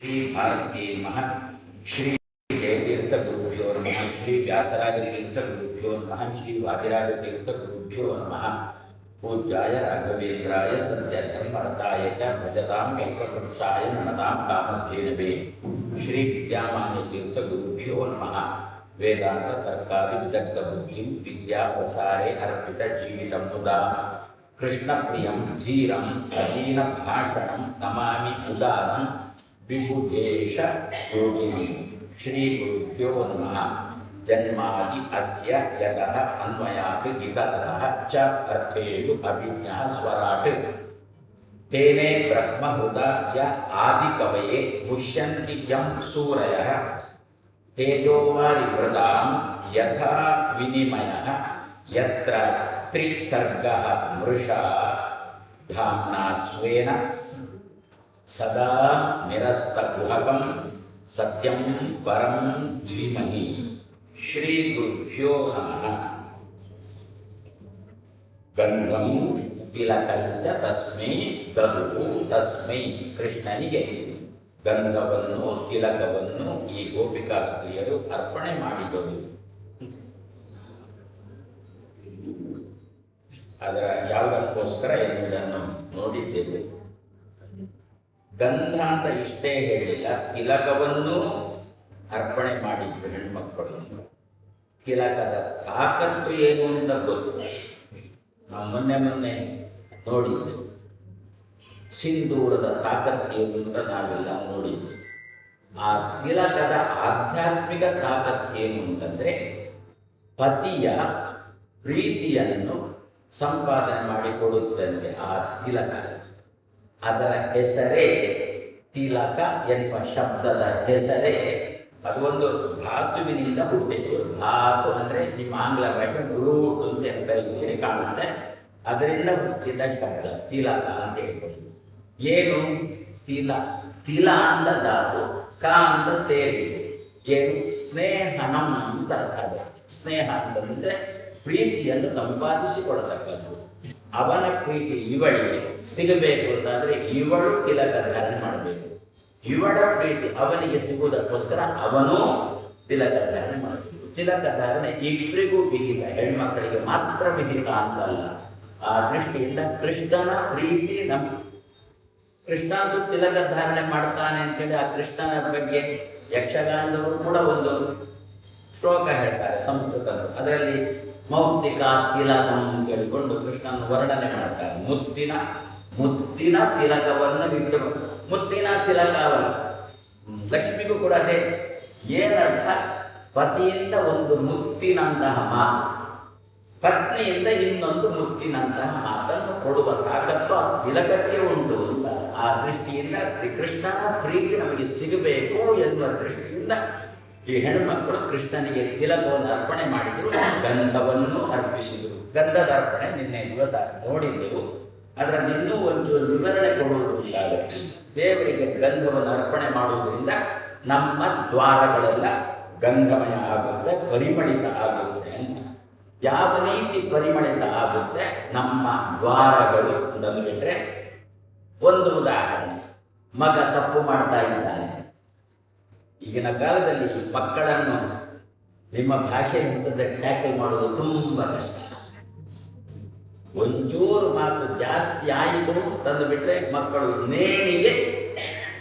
श्री भारती नमः। श्री जयतीर्थ गुरुभ्यो नमः। श्री व्यासराज तीर्थ गुरुभ्यो नमः। श्री वादिराज तीर्थ गुरुभ्यो नमः। पूज्याय राघवेन्द्राय सत्यधर्मरताय च भजतां कल्पवृक्षाय नमतां कामधेनवे श्री विद्यामान्य तीर्थ गुरुभ्यो नमः। वेदांत तर्कादि विदग्ध बुद्धिं विद्या प्रसारे अर्पित जीवितं मुदा कृष्ण प्रियं धीरं अधीन भाषणं नमामि उदारं विभुदेश योगिनी। श्री गुरुभ्यो नमः। जन्मादि अस्य यतः अन्वयात् गिततः च अर्थेषु अभिज्ञः स्वराट् तेने ब्रह्महृदाय आदिकवये मुह्यन्ति यं सूरयः तेजोवारिवृतां यथा विनिमयः यत्र त्रिसर्गः मृषा धाम्ना स्वेन सदा निरस्तकुहकं सत्यं परं धीमहि। श्री गुरुभ्यो नमः। गंधं तिलकಂಚ तस्मै ददुः तस्मै ಕೃಷ್ಣನಿಗೆ ಗಂಧವನ್ನು ತಿಲಕವನ್ನು ಈ ಗೋಪಿಕಾ ಸ್ತ್ರೀಯರು ಅರ್ಪಣೆ ಮಾಡಿದರು. ಅದರ ಯಾವುದಕ್ಕೋಸ್ಕರ ಎನ್ನುವುದನ್ನು ನೋಡಿದ್ದೇವೆ. ಗಂಧ ಅಂತ ಇಷ್ಟೇ ಹೇಳಿಲ್ಲ, ತಿಲಕವನ್ನು ಅರ್ಪಣೆ ಮಾಡಿದ್ರು ಹೆಣ್ಮಕ್ಕಳು. ತಿಲಕದ ತಾಕತ್ತು ಏನು ಅಂತ ಗೊತ್ತು. ನಾವು ಮೊನ್ನೆ ನೋಡಿದ್ವಿ. ಸಿಂಧೂರದ ತಾಕತ್ತೇನು ಅಂತ ನಾವೆಲ್ಲ ನೋಡಿದ್ವಿ. ಆ ತಿಲಕದ ಆಧ್ಯಾತ್ಮಿಕ ತಾಕತ್ತೇನು ಅಂತಂದ್ರೆ ಪತಿಯ ಪ್ರೀತಿಯನ್ನು ಸಂಪಾದನೆ ಮಾಡಿಕೊಡುತ್ತಂತೆ ಆ ತಿಲಕ. ಅದರ ಹೆಸರೇ ತಿಲಕ ಎನ್ನುವ ಶಬ್ದದ ಹೆಸರೇ ಅದೊಂದು ಧಾತುವಿನಿಂದ ಹುಟ್ಟಿತು. ಧಾತು ಅಂದರೆ ನಿಮ್ಮ ಆಂಗ್ಲ ಭಾಷೆ ರೂಟ್ ಅಂತ ಕರೀತೀರಿ ಕಾಣುತ್ತೆ. ಅದರಿಂದ ಹುಟ್ಟಿದ ಶಬ್ದ ತಿಲಕ ಅಂತ ಹೇಳ್ಬೋದು. ಏನು ತಿಲ? ತಿಲ ಅಂದ ಧಾತು, ಕ ಅಂತ ಸೇರಿದೆ. ಏನು? ಸ್ನೇಹನಂ ಅಂತ ಅರ್ಥ. ಸ್ನೇಹ ಅಂತಂದ್ರೆ ಪ್ರೀತಿಯನ್ನು ಸಂಪಾದಿಸಿಕೊಡತಕ್ಕದ್ದು. ಅವನ ಪ್ರೀತಿ ಇವಳಿಗೆ ಸಿಗಬೇಕು ಅಂತಾದ್ರೆ ಇವಳು ತಿಲಕ ಧಾರಣೆ ಮಾಡಬೇಕು. ಇವಳ ಪ್ರೀತಿ ಅವನಿಗೆ ಸಿಗುವುದಕ್ಕೋಸ್ಕರ ಅವನು ತಿಲಕ ಧಾರಣೆ ಮಾಡಬೇಕು. ತಿಲಕ ಧಾರಣೆ ಇಬ್ಬರಿಗೂ ಬಿಹಿತ, ಹೆಣ್ಮಕ್ಕಳಿಗೆ ಮಾತ್ರ ಬಿಹಿತ ಅಂತಲ್ಲ. ಆ ದೃಷ್ಟಿಯಿಂದ ಕೃಷ್ಣನ ಪ್ರೀತಿ ಕೃಷ್ಣ ಅಂತೂ ತಿಲಕ ಧಾರಣೆ ಮಾಡ್ತಾನೆ ಅಂತೇಳಿ ಆ ಕೃಷ್ಣನ ಬಗ್ಗೆ ಯಕ್ಷಗಾನದವರು ಕೂಡ ಒಂದು ಶ್ಲೋಕ ಹೇಳ್ತಾರೆ ಸಂಸ್ಕೃತರು. ಅದರಲ್ಲಿ ಮೌಕ್ತಿಕ ತಿಲಕಂ ಕೇಳಿಕೊಂಡು ಕೃಷ್ಣನ ವರ್ಣನೆ ಮಾಡ್ತಾರೆ. ಮುತ್ತಿನ ತಿಲಕವನ್ನು ಬಿಟ್ಟು ಮುತ್ತಿನ ತಿಲಕ ಅವನ ಲಕ್ಷ್ಮಿಗೂ ಕೂಡ ಅದೇ. ಏನರ್ಥ? ಪತಿಯಿಂದ ಒಂದು ಮುತ್ತಿನಂತಹ ಮಾತು, ಪತ್ನಿಯಿಂದ ಇನ್ನೊಂದು ಮುತ್ತಿನಂತಹ ಮಾತನ್ನು ಕೊಡುವ ತಾಕತ್ತು ಆ ತಿಲಕಕ್ಕೆ ಉಂಟು ಅಂತ. ಆ ದೃಷ್ಟಿಯಿಂದ ಕೃಷ್ಣನ ಪ್ರೀತಿ ನಮಗೆ ಸಿಗಬೇಕು ಎನ್ನುವ ದೃಷ್ಟಿಯಿಂದ ಈ ಹೆಣ್ಮಕ್ಕಳು ಕೃಷ್ಣನಿಗೆ ತಿಲಕವನ್ನು ಅರ್ಪಣೆ ಮಾಡಿದರು, ಗಂಧವನ್ನು ಅರ್ಪಿಸಿದರು. ಗಂಧದ ಅರ್ಪಣೆ ನಿನ್ನೆ ದಿವಸ ನೋಡಿದ್ದೆವು. ಅದರಲ್ಲಿ ಇನ್ನೂ ಒಂಚೂರು ವಿವರಣೆ ಕೊಡುವುದಾದರೆ, ದೇವರಿಗೆ ಗಂಧವನ್ನು ಅರ್ಪಣೆ ಮಾಡುವುದರಿಂದ ನಮ್ಮ ದ್ವಾರಗಳೆಲ್ಲ ಗಂಧಮಯ ಆಗುತ್ತೆ, ಪರಿಮಳಿತ ಆಗುತ್ತೆ ಅಂತ. ಯಾವ ರೀತಿ ಪರಿಮಳಿತ ಆಗುತ್ತೆ ನಮ್ಮ ದ್ವಾರಗಳು ಅಂತಂದ್ಬಿಟ್ರೆ, ಒಂದು ಉದಾಹರಣೆ, ಮಗ ತಪ್ಪು ಮಾಡ್ತಾ ಇದ್ದಾನೆ. ಈಗಿನ ಕಾಲದಲ್ಲಿ ಮಕ್ಕಳನ್ನು ನಿಮ್ಮ ಭಾಷೆ ಅಂತಂದ್ರೆ ಟ್ಯಾಕಲ್ ಮಾಡೋದು ತುಂಬ ಕಷ್ಟ. ಒಂಚೂರು ಮಾತು ಜಾಸ್ತಿ ಆಯಿತು ತಂದು ಬಿಟ್ಟರೆ ಮಕ್ಕಳು ನೇಣಿಗೆ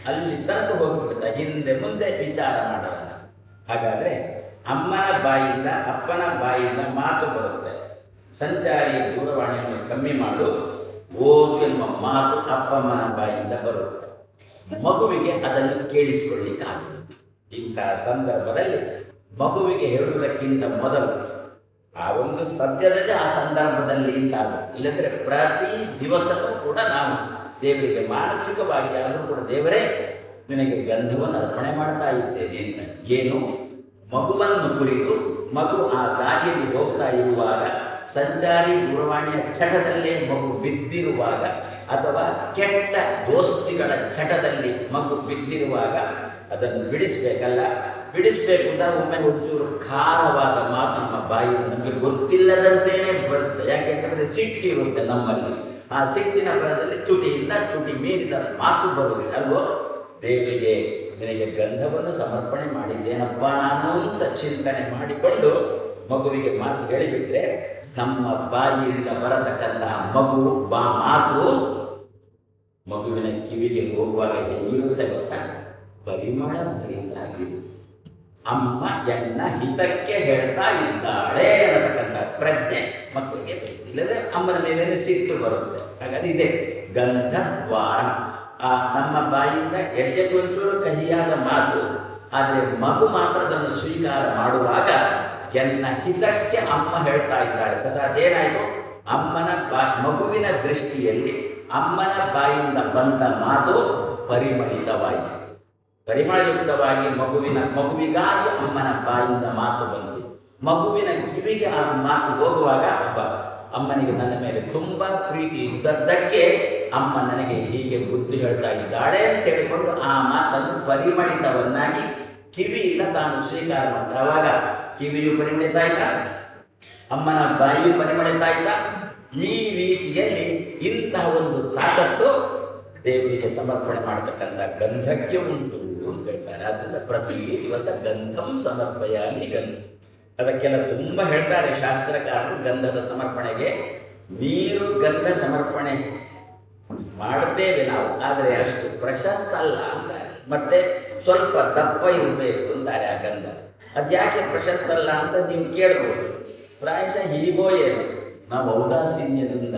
ಅಲ್ಲಿ ತನಕ ಹೋಗ್ಬಿಡ್ತಾರೆ, ಹಿಂದೆ ಮುಂದೆ ವಿಚಾರ ಮಾಡೋಣ. ಹಾಗಾದ್ರೆ ಅಮ್ಮನ ಬಾಯಿಂದ ಅಪ್ಪನ ಬಾಯಿಂದ ಮಾತು ಬರುತ್ತೆ. ಸಂಚಾರಿ ದೂರವಾಣಿಯನ್ನು ಕಮ್ಮಿ ಮಾಡು, ಓದು ಎನ್ನುವ ಮಾತು ಅಪ್ಪಮ್ಮನ ಬಾಯಿಂದ ಬರುತ್ತೆ. ಮಗುವಿಗೆ ಅದನ್ನು ಕೇಳಿಸಿಕೊಳ್ಳಿಕ್ಕಾಗುತ್ತೆ. ಇಂತಹ ಸಂದರ್ಭದಲ್ಲಿ ಮಗುವಿಗೆ ಹೇಳುವುದಕ್ಕಿಂತ ಮೊದಲು ಆ ಒಂದು ಸದ್ಯದಲ್ಲಿ ಆ ಸಂದರ್ಭದಲ್ಲಿ ಇಂತಾಗುತ್ತೆ. ಇಲ್ಲಂದ್ರೆ ಪ್ರತಿ ದಿವಸವೂ ಕೂಡ ನಾವು ದೇವರಿಗೆ ಮಾನಸಿಕವಾಗಿ ಆದರೂ ಕೂಡ ದೇವರೇ ನಿನಗೆ ಗಂಧವನ್ನು ಅರ್ಪಣೆ ಮಾಡ್ತಾ ಇದ್ದೇನೆ ಅಂತ. ಏನು? ಮಗುವನ್ನು ಕುರಿತು ಮಗು ಆ ದಾರಿಯಲ್ಲಿ ಹೋಗ್ತಾ ಇರುವಾಗ, ಸಂಚಾರಿ ದೂರವಾಣಿಯ ಚಟದಲ್ಲೇ ಮಗು ಬಿದ್ದಿರುವಾಗ, ಅಥವಾ ಕೆಟ್ಟ ದೋಸ್ತಿಗಳ ಚಟದಲ್ಲಿ ಮಗು ಬಿದ್ದಿರುವಾಗ ಅದನ್ನು ಬಿಡಿಸ್ಬೇಕಲ್ಲ. ಬಿಡಿಸ್ಬೇಕು ಅಂತ ಒಮ್ಮೆ ಒಂಚೂರು ಖಾರವಾದ ಮಾತು ನಮ್ಮ ಬಾಯಿಗೆ ನಮಗೆ ಗೊತ್ತಿಲ್ಲದಂತೇನೆ ಬರುತ್ತೆ. ಯಾಕೆಂತಂದರೆ ಸಿಟ್ಟಿರುತ್ತೆ ನಮ್ಮಲ್ಲಿ. ಆ ಸಿಟ್ಟಿನ ಬರದಲ್ಲಿ ತುಟಿಯಿಂದ ತುಟಿ ಮೀರಿದ ಮಾತು ಬರುವುದಿಲ್ಲ ಅಲ್ವೋ. ದೇವರಿಗೆ ನಿನಗೆ ಗಂಧವನ್ನು ಸಮರ್ಪಣೆ ಮಾಡಿದ್ದೇನಪ್ಪ ನಾನು ಅಂತ ಚಿಂತನೆ ಮಾಡಿಕೊಂಡು ಮಗುವಿಗೆ ಮಾತು ಹೇಳಿಬಿಟ್ರೆ ನಮ್ಮ ಬಾಯಿಯಿಂದ ಬರತಕ್ಕಂಥ ಮಾತು ಮಗುವಿನ ಕಿವಿಗೆ ಹೋಗುವಾಗ ಹೇಗಿರುತ್ತೆ ಗೊತ್ತಾ? ಪರಿಮಳ ಭರಿತಾಗಿ ಅಮ್ಮ ಎನ್ನ ಹಿತಕ್ಕೆ ಹೇಳ್ತಾ ಇದ್ದಾಳೆ ಅನ್ನತಕ್ಕಂಥ ಪ್ರಜ್ಞೆ ಮಕ್ಕಳಿಗೆ ಬೇಕು. ಇಲ್ಲದ್ರೆ ಅಮ್ಮನ ಮೇಲೆ ಸಿಟ್ಟು ಬರುತ್ತೆ. ಹಾಗಾಗಿ ಇದೆ ಗಂಧದ್ವಾರ. ನಮ್ಮ ಬಾಯಿಂದ ಎಡ್ಡೆಗೊಂಚೂರು ಕಹಿಯಾದ ಮಾತು, ಆದರೆ ಮಗು ಮಾತ್ರ ಅದನ್ನು ಸ್ವೀಕಾರ ಮಾಡುವಾಗ ಎನ್ನ ಹಿತಕ್ಕೆ ಅಮ್ಮ ಹೇಳ್ತಾ ಇದ್ದಾಳೆ. ಸದಾ ಏನಾಯಿತು? ಮಗುವಿನ ದೃಷ್ಟಿಯಲ್ಲಿ ಅಮ್ಮನ ಬಾಯಿಂದ ಬಂದ ಮಾತು ಪರಿಮಳಿತವಾಯಿತು. ಪರಿಮಳಯುಕ್ತವಾಗಿ ಮಗುವಿಗಾಗಿ ಅಮ್ಮನ ಬಾಯಿಂದ ಮಾತು ಬಂತು. ಮಗುವಿನ ಕಿವಿಗೆ ಆ ಮಾತು ಹೋಗುವಾಗ ಅಮ್ಮನಿಗೆ ನನ್ನ ಮೇಲೆ ತುಂಬ ಪ್ರೀತಿ ಇದ್ದದ್ದಕ್ಕೆ ಅಮ್ಮ ನನಗೆ ಹೀಗೆ ಬುದ್ಧಿ ಹೇಳ್ತಾ ಇದ್ದಾಳೆ ಅಂತ ಹೇಳಿಕೊಂಡು ಆ ಮಾತನ್ನು ಪರಿಮಳಿತವನ್ನಾಗಿ ಕಿವಿಯಿಂದ ತಾನು ಸ್ವೀಕಾರ ಮಾಡ್ತಾ. ಆವಾಗ ಕಿವಿಯು ಪರಿಮಳಿತಾ ಇದ್ದ, ಅಮ್ಮನ ಬಾಯಿಯು ಪರಿಮಳಿತಾ ಇದ್ದ. ಈ ರೀತಿಯಲ್ಲಿ ಇಂತಹ ಒಂದು ತಾಕತ್ತು ದೇವರಿಗೆ ಸಮರ್ಪಣೆ ಮಾಡತಕ್ಕಂಥ ಗಂಧಕ್ಕೆ ಉಂಟು ಅಂತ ಹೇಳ್ತಾರೆ. ಆದ್ದರಿಂದ ಪ್ರತಿ ದಿವಸ ಗಂಧಂ ಸಮರ್ಪಯಾಮಿ ಗಂಧ. ಅದಕ್ಕೆಲ್ಲ ತುಂಬ ಹೇಳ್ತಾರೆ ಶಾಸ್ತ್ರಕಾರರು. ಗಂಧದ ಸಮರ್ಪಣೆಗೆ ನೀರು ಗಂಧ ಸಮರ್ಪಣೆ ಮಾಡ್ತೇವೆ ನಾವು, ಆದರೆ ಅಷ್ಟು ಪ್ರಶಸ್ತ ಅಲ್ಲ ಅಂತಾರೆ. ಮತ್ತೆ ಸ್ವಲ್ಪ ದಪ್ಪ ಇರಬೇಕು ಅಂತಾರೆ ಆ ಗಂಧ. ಅದ್ಯಾಕೆ ಪ್ರಶಸ್ತ ಅಲ್ಲ ಅಂತ ನೀವು ಕೇಳ್ಬೋದು. ಪ್ರಾಯಶಃ ಹೀಗೋ ಏನು, ನಾವು ಔದಾಸೀನ್ಯದಿಂದ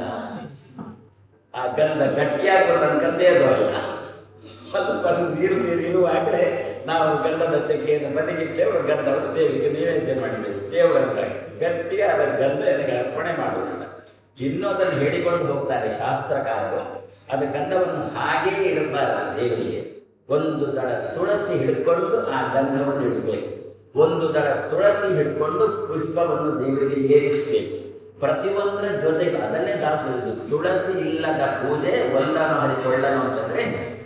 ಆ ಗಂಧ ಗಟ್ಟಿಯಾಗೋದಂತ ತೇದಲ್ಲ. ಸ್ವಲ್ಪ ನೀರು ಇರುವಾಗಲೇ ನಾವು ಗಂಧದ ಚಕ್ಕೆಯನ್ನು ಬದಿಗಿಟ್ಟೇವೆ, ಗಂಧವನ್ನು ದೇವಿಗೆ ನೈವೇದ್ಯ ಮಾಡಿದ್ದೇವೆ. ದೇವರಂತ ಗಟ್ಟಿಯಾದ ಗಂಧ ನನಗೆ ಅರ್ಪಣೆ ಮಾಡುವುದಿಲ್ಲ. ಇನ್ನೂ ಅದನ್ನು ಹೇಳಿಕೊಂಡು ಹೋಗ್ತಾರೆ ಶಾಸ್ತ್ರಕಾರರು. ಅದು ಗಂಧವನ್ನು ಹಾಗೇ ಇಡಬಾರದು. ದೇವರಿಗೆ ಒಂದು ದಳ ತುಳಸಿ ಹಿಡ್ಕೊಂಡು ಆ ಗಂಧವನ್ನು ಇಡಬೇಕು. ಒಂದು ದಳ ತುಳಸಿ ಹಿಡ್ಕೊಂಡು ಪುಷ್ಪವನ್ನು ದೇವರಿಗೆ ಏರಿಸಬೇಕು. ಪ್ರತಿಯೊಂದರ ಜೊತೆಗೆ ಅದನ್ನೇ ದಾಸೋದು. ತುಳಸಿ ಇಲ್ಲದ ಪೂಜೆ ಒಲ್ಲನು ಹರಿಕೊಳ್ಳನು ಅಂತಂದ್ರೆ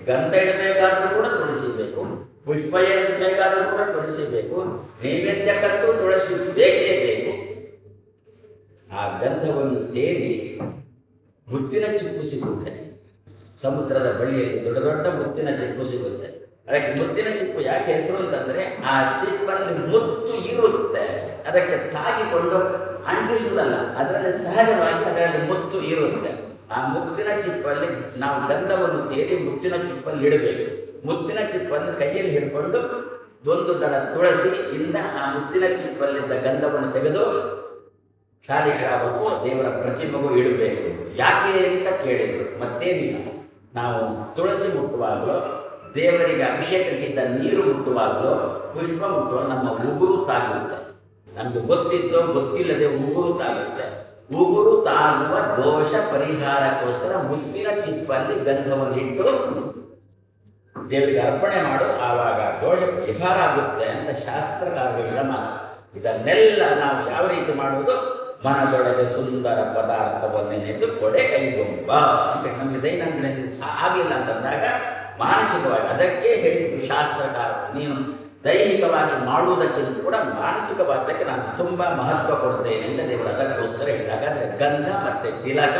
ಗಂಧ ಇಡಬೇಕಾದ್ರೂ ಕೂಡ ತುಳಸಿ ಬೇಕು, ಪುಷ್ಪ ಏರಿಸಬೇಕಾದ್ರೂ ಕೂಡ ತುಳಸಿ ಬೇಕು, ನೈವೇದ್ಯಕ್ಕಂತೂ ತುಳಸಿ ಬೇಕೇ ಬೇಕು. ಆ ಗಂಧವನ್ನು ತೇರಿ ಮುತ್ತಿನ ಚಿಪ್ಪು ಸಿಗುತ್ತೆ. ಸಮುದ್ರದ ಬಳಿಯಲ್ಲಿ ದೊಡ್ಡ ದೊಡ್ಡ ಮುತ್ತಿನ ಚಿಪ್ಪು ಸಿಗುತ್ತೆ. ಅದಕ್ಕೆ ಮುತ್ತಿನ ಚಿಪ್ಪು ಯಾಕೆ ಹೆಸರು ಅಂತಂದ್ರೆ ಆ ಚಿಪ್ಪಲ್ಲಿ ಮುತ್ತು ಇರುತ್ತೆ. ಅದಕ್ಕೆ ತಾಗಿಕೊಂಡು ಅಂಟಿಸುವುದಲ್ಲ, ಅದರಲ್ಲಿ ಸಹಜವಾಗಿ ಅದರಲ್ಲಿ ಮುತ್ತು ಇರುತ್ತೆ. ಆ ಮುತ್ತಿನ ಚಿಪ್ಪಲ್ಲಿ ನಾವು ಗಂಧವನ್ನು ತೇರಿ ಮುತ್ತಿನ ಚಿಪ್ಪಲ್ಲಿ ಇಡಬೇಕು. ಮುತ್ತಿನ ಚಿಪ್ಪನ್ನು ಕೈಯಲ್ಲಿ ಹಿಡ್ಕೊಂಡು ಒಂದು ದಳ ತುಳಸಿ ಇಂದ ಆ ಮುತ್ತಿನ ಚಿಪ್ಪಲ್ಲಿದ್ದ ಗಂಧವನ್ನು ತೆಗೆದು ಶಾಲಿಗ್ರಾಮಕ್ಕೂ ದೇವರ ಪ್ರತಿಮೆಗೂ ಇಡಬೇಕು. ಯಾಕೆ ಅಂತ ಕೇಳಿದ್ರು. ಮತ್ತೇನಿಲ್ಲ, ನಾವು ತುಳಸಿ ಮುಟ್ಟುವಾಗಲೋ ದೇವರಿಗೆ ಅಭಿಷೇಕಕ್ಕಿಂತ ನೀರು ಮುಟ್ಟುವಾಗಲೋ ಪುಷ್ಪ ಮುಟ್ಟುವಾಗ ನಮ್ಮ ಉಗುರು ತಾಗುತ್ತೆ. ನಮಗೆ ಗೊತ್ತಿದ್ದೋ ಗೊತ್ತಿಲ್ಲದೆ ಉಗುರು ತಾಗುತ್ತೆ. ಉಗುರು ತಾಗುವ ದೋಷ ಪರಿಹಾರಕ್ಕೋಸ್ಕರ ಮುತ್ತಿನ ಚಿಪ್ಪಲ್ಲಿ ಗಂಧವನ್ನು ಇಟ್ಟು ದೇವರಿಗೆ ಅರ್ಪಣೆ ಮಾಡು, ಆವಾಗ ದೋಷ ಪರಿಹಾರ ಆಗುತ್ತೆ ಅಂತ ಶಾಸ್ತ್ರಕಾರಗಳ ಮಾತು. ಇದನ್ನೆಲ್ಲ ನಾವು ಯಾವ ರೀತಿ ಮಾಡುವುದು? ಮನದೊಳಗೆ ಸುಂದರ ಪದಾರ್ಥವನ್ನೆನೆದು ಕೊಡೆ ಕೈಗೊಂಬ ಅಂತ ನಮಗೆ ದೈನಂದಿನ ಆಗಿಲ್ಲ ಅಂತಂದಾಗ ಮಾನಸಿಕವಾಗಿ ಅದಕ್ಕೆ ಹೇಳಿದ್ರು ಶಾಸ್ತ್ರಕಾರ. ನೀನು ದೈಹಿಕವಾಗಿ ಮಾಡುವುದಕ್ಕಿಂತ ಕೂಡ ಮಾನಸಿಕವಾದಕ್ಕೆ ನಾನು ತುಂಬ ಮಹತ್ವ ಕೊಡ್ತೇನೆ ಅಂತ ದೇವರು ಅದಕ್ಕೋಸ್ಕರ ಹೇಳಿದಾಗ. ಅಂದರೆ ಗಂಧ ಮತ್ತು ತಿಲಕ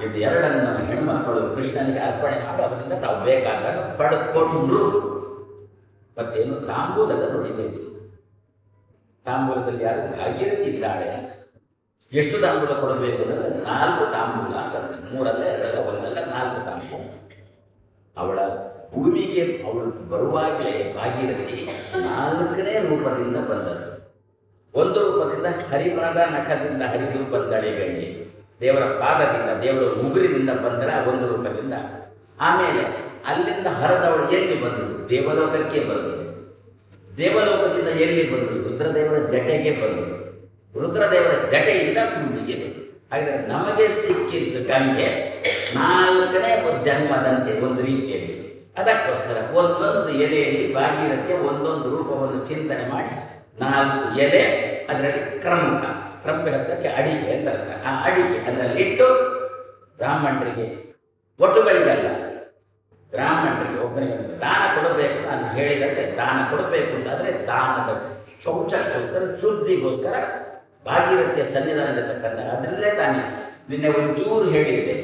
ಇದು ಎರಡನ್ನು ಹೆಣ್ಮಕ್ಕಳು ಕೃಷ್ಣನಿಗೆ ಅರ್ಪಣೆ ಮಾಡಿ ಅವರಿಂದ ತಾವು ಬೇಕಾದಾಗ ಪಡೆದುಕೊಂಡ್ರು. ಮತ್ತೇನು ತಾಂಬೂಲದ ನುಡಿಬೇಕು. ತಾಂಬೂಲದಲ್ಲಿ ಯಾರು ಭಾಗೀರಥಿದ್ದಾಳೆ. ಎಷ್ಟು ತಾಂಬೂಲ ಕೊಡಬೇಕು ಅಂದರೆ 4 ತಾಂಬೂಲ ಅಂತಂದ್ರೆ 3 ಅಲ್ಲ 2 ಅಲ್ಲ 1 ಅಲ್ಲ 4 ತಾಂಬೂಲ. ಅವಳ ಭೂಮಿಗೆ ಅವಳು ಬರುವಾಗಲೇ ಭಾಗೀರಥಿ 4ನೇ ರೂಪದಿಂದ ಬಂದಳು. ಒಂದು ರೂಪದಿಂದ ಹರಿಪಾದ ನಖದಿಂದ ಹರಿದು ಬಂದಳೆ ಗಂಗೆ. ದೇವರ ಪಾದದಿಂದ ದೇವರ ಉಗುರಿನಿಂದ ಬಂದಳ ಒಂದು ರೂಪದಿಂದ. ಆಮೇಲೆ ಅಲ್ಲಿಂದ ಹರಿದವಳು ಎಲ್ಲಿ ಬಂದಳು? ದೇವಲೋಕಕ್ಕೆ ಬಂದಳು. ದೇವಲೋಕದಿಂದ ಎಲ್ಲಿ ಬಂದಳು? ರುದ್ರದೇವರ ಜಟೆಗೆ ಬಂದಳು. ರುದ್ರದೇವರ ಜಟೆಯಿಂದ ಭೂಮಿಗೆ ಬಂದಳು. ಹಾಗಾದರೆ ನಮಗೆ ಸಿಕ್ಕಿದ್ದು ಗಂಗೆ 4ನೇ ಜನ್ಮದಂತೆ ಒಂದು ರೀತಿಯಲ್ಲಿ. ಅದಕ್ಕೋಸ್ಕರ ಒಂದೊಂದು ಎಲೆಯಲ್ಲಿ ಭಾಗೀರಥಿಯ ಒಂದೊಂದು ರೂಪವನ್ನು ಚಿಂತನೆ ಮಾಡಿ 4 ಎಲೆ, ಅದರಲ್ಲಿ ಕ್ರಮಕ್ಕೆ ಅಡಿಕೆ ಅಂತ ಅರ್ಥ. ಆ ಅಡಿಕೆ ಅದರಲ್ಲಿ ಇಟ್ಟು ಬ್ರಾಹ್ಮಣರಿಗೆ ಒಟ್ಟುಗಳಿಗಲ್ಲ, ಬ್ರಾಹ್ಮಣರಿಗೆ ಒಬ್ಬರಿಗೆ ದಾನ ಕೊಡಬೇಕು. ನಾನು ಹೇಳಿದಂತೆ ದಾನ ಕೊಡಬೇಕು ಅಂತಾದರೆ ದಾನದ ಶೌಚಕ್ಕೋಸ್ಕರ ಶುದ್ಧಿಗೋಸ್ಕರ ಭಾಗೀರಥಿಯ ಸನ್ನಿಧಾನದತಕ್ಕಂಥ ಅದರಲ್ಲೇ ತಾನೇ ನಿನ್ನೆ ಒಂಚೂರು ಹೇಳಿದ್ದೆ.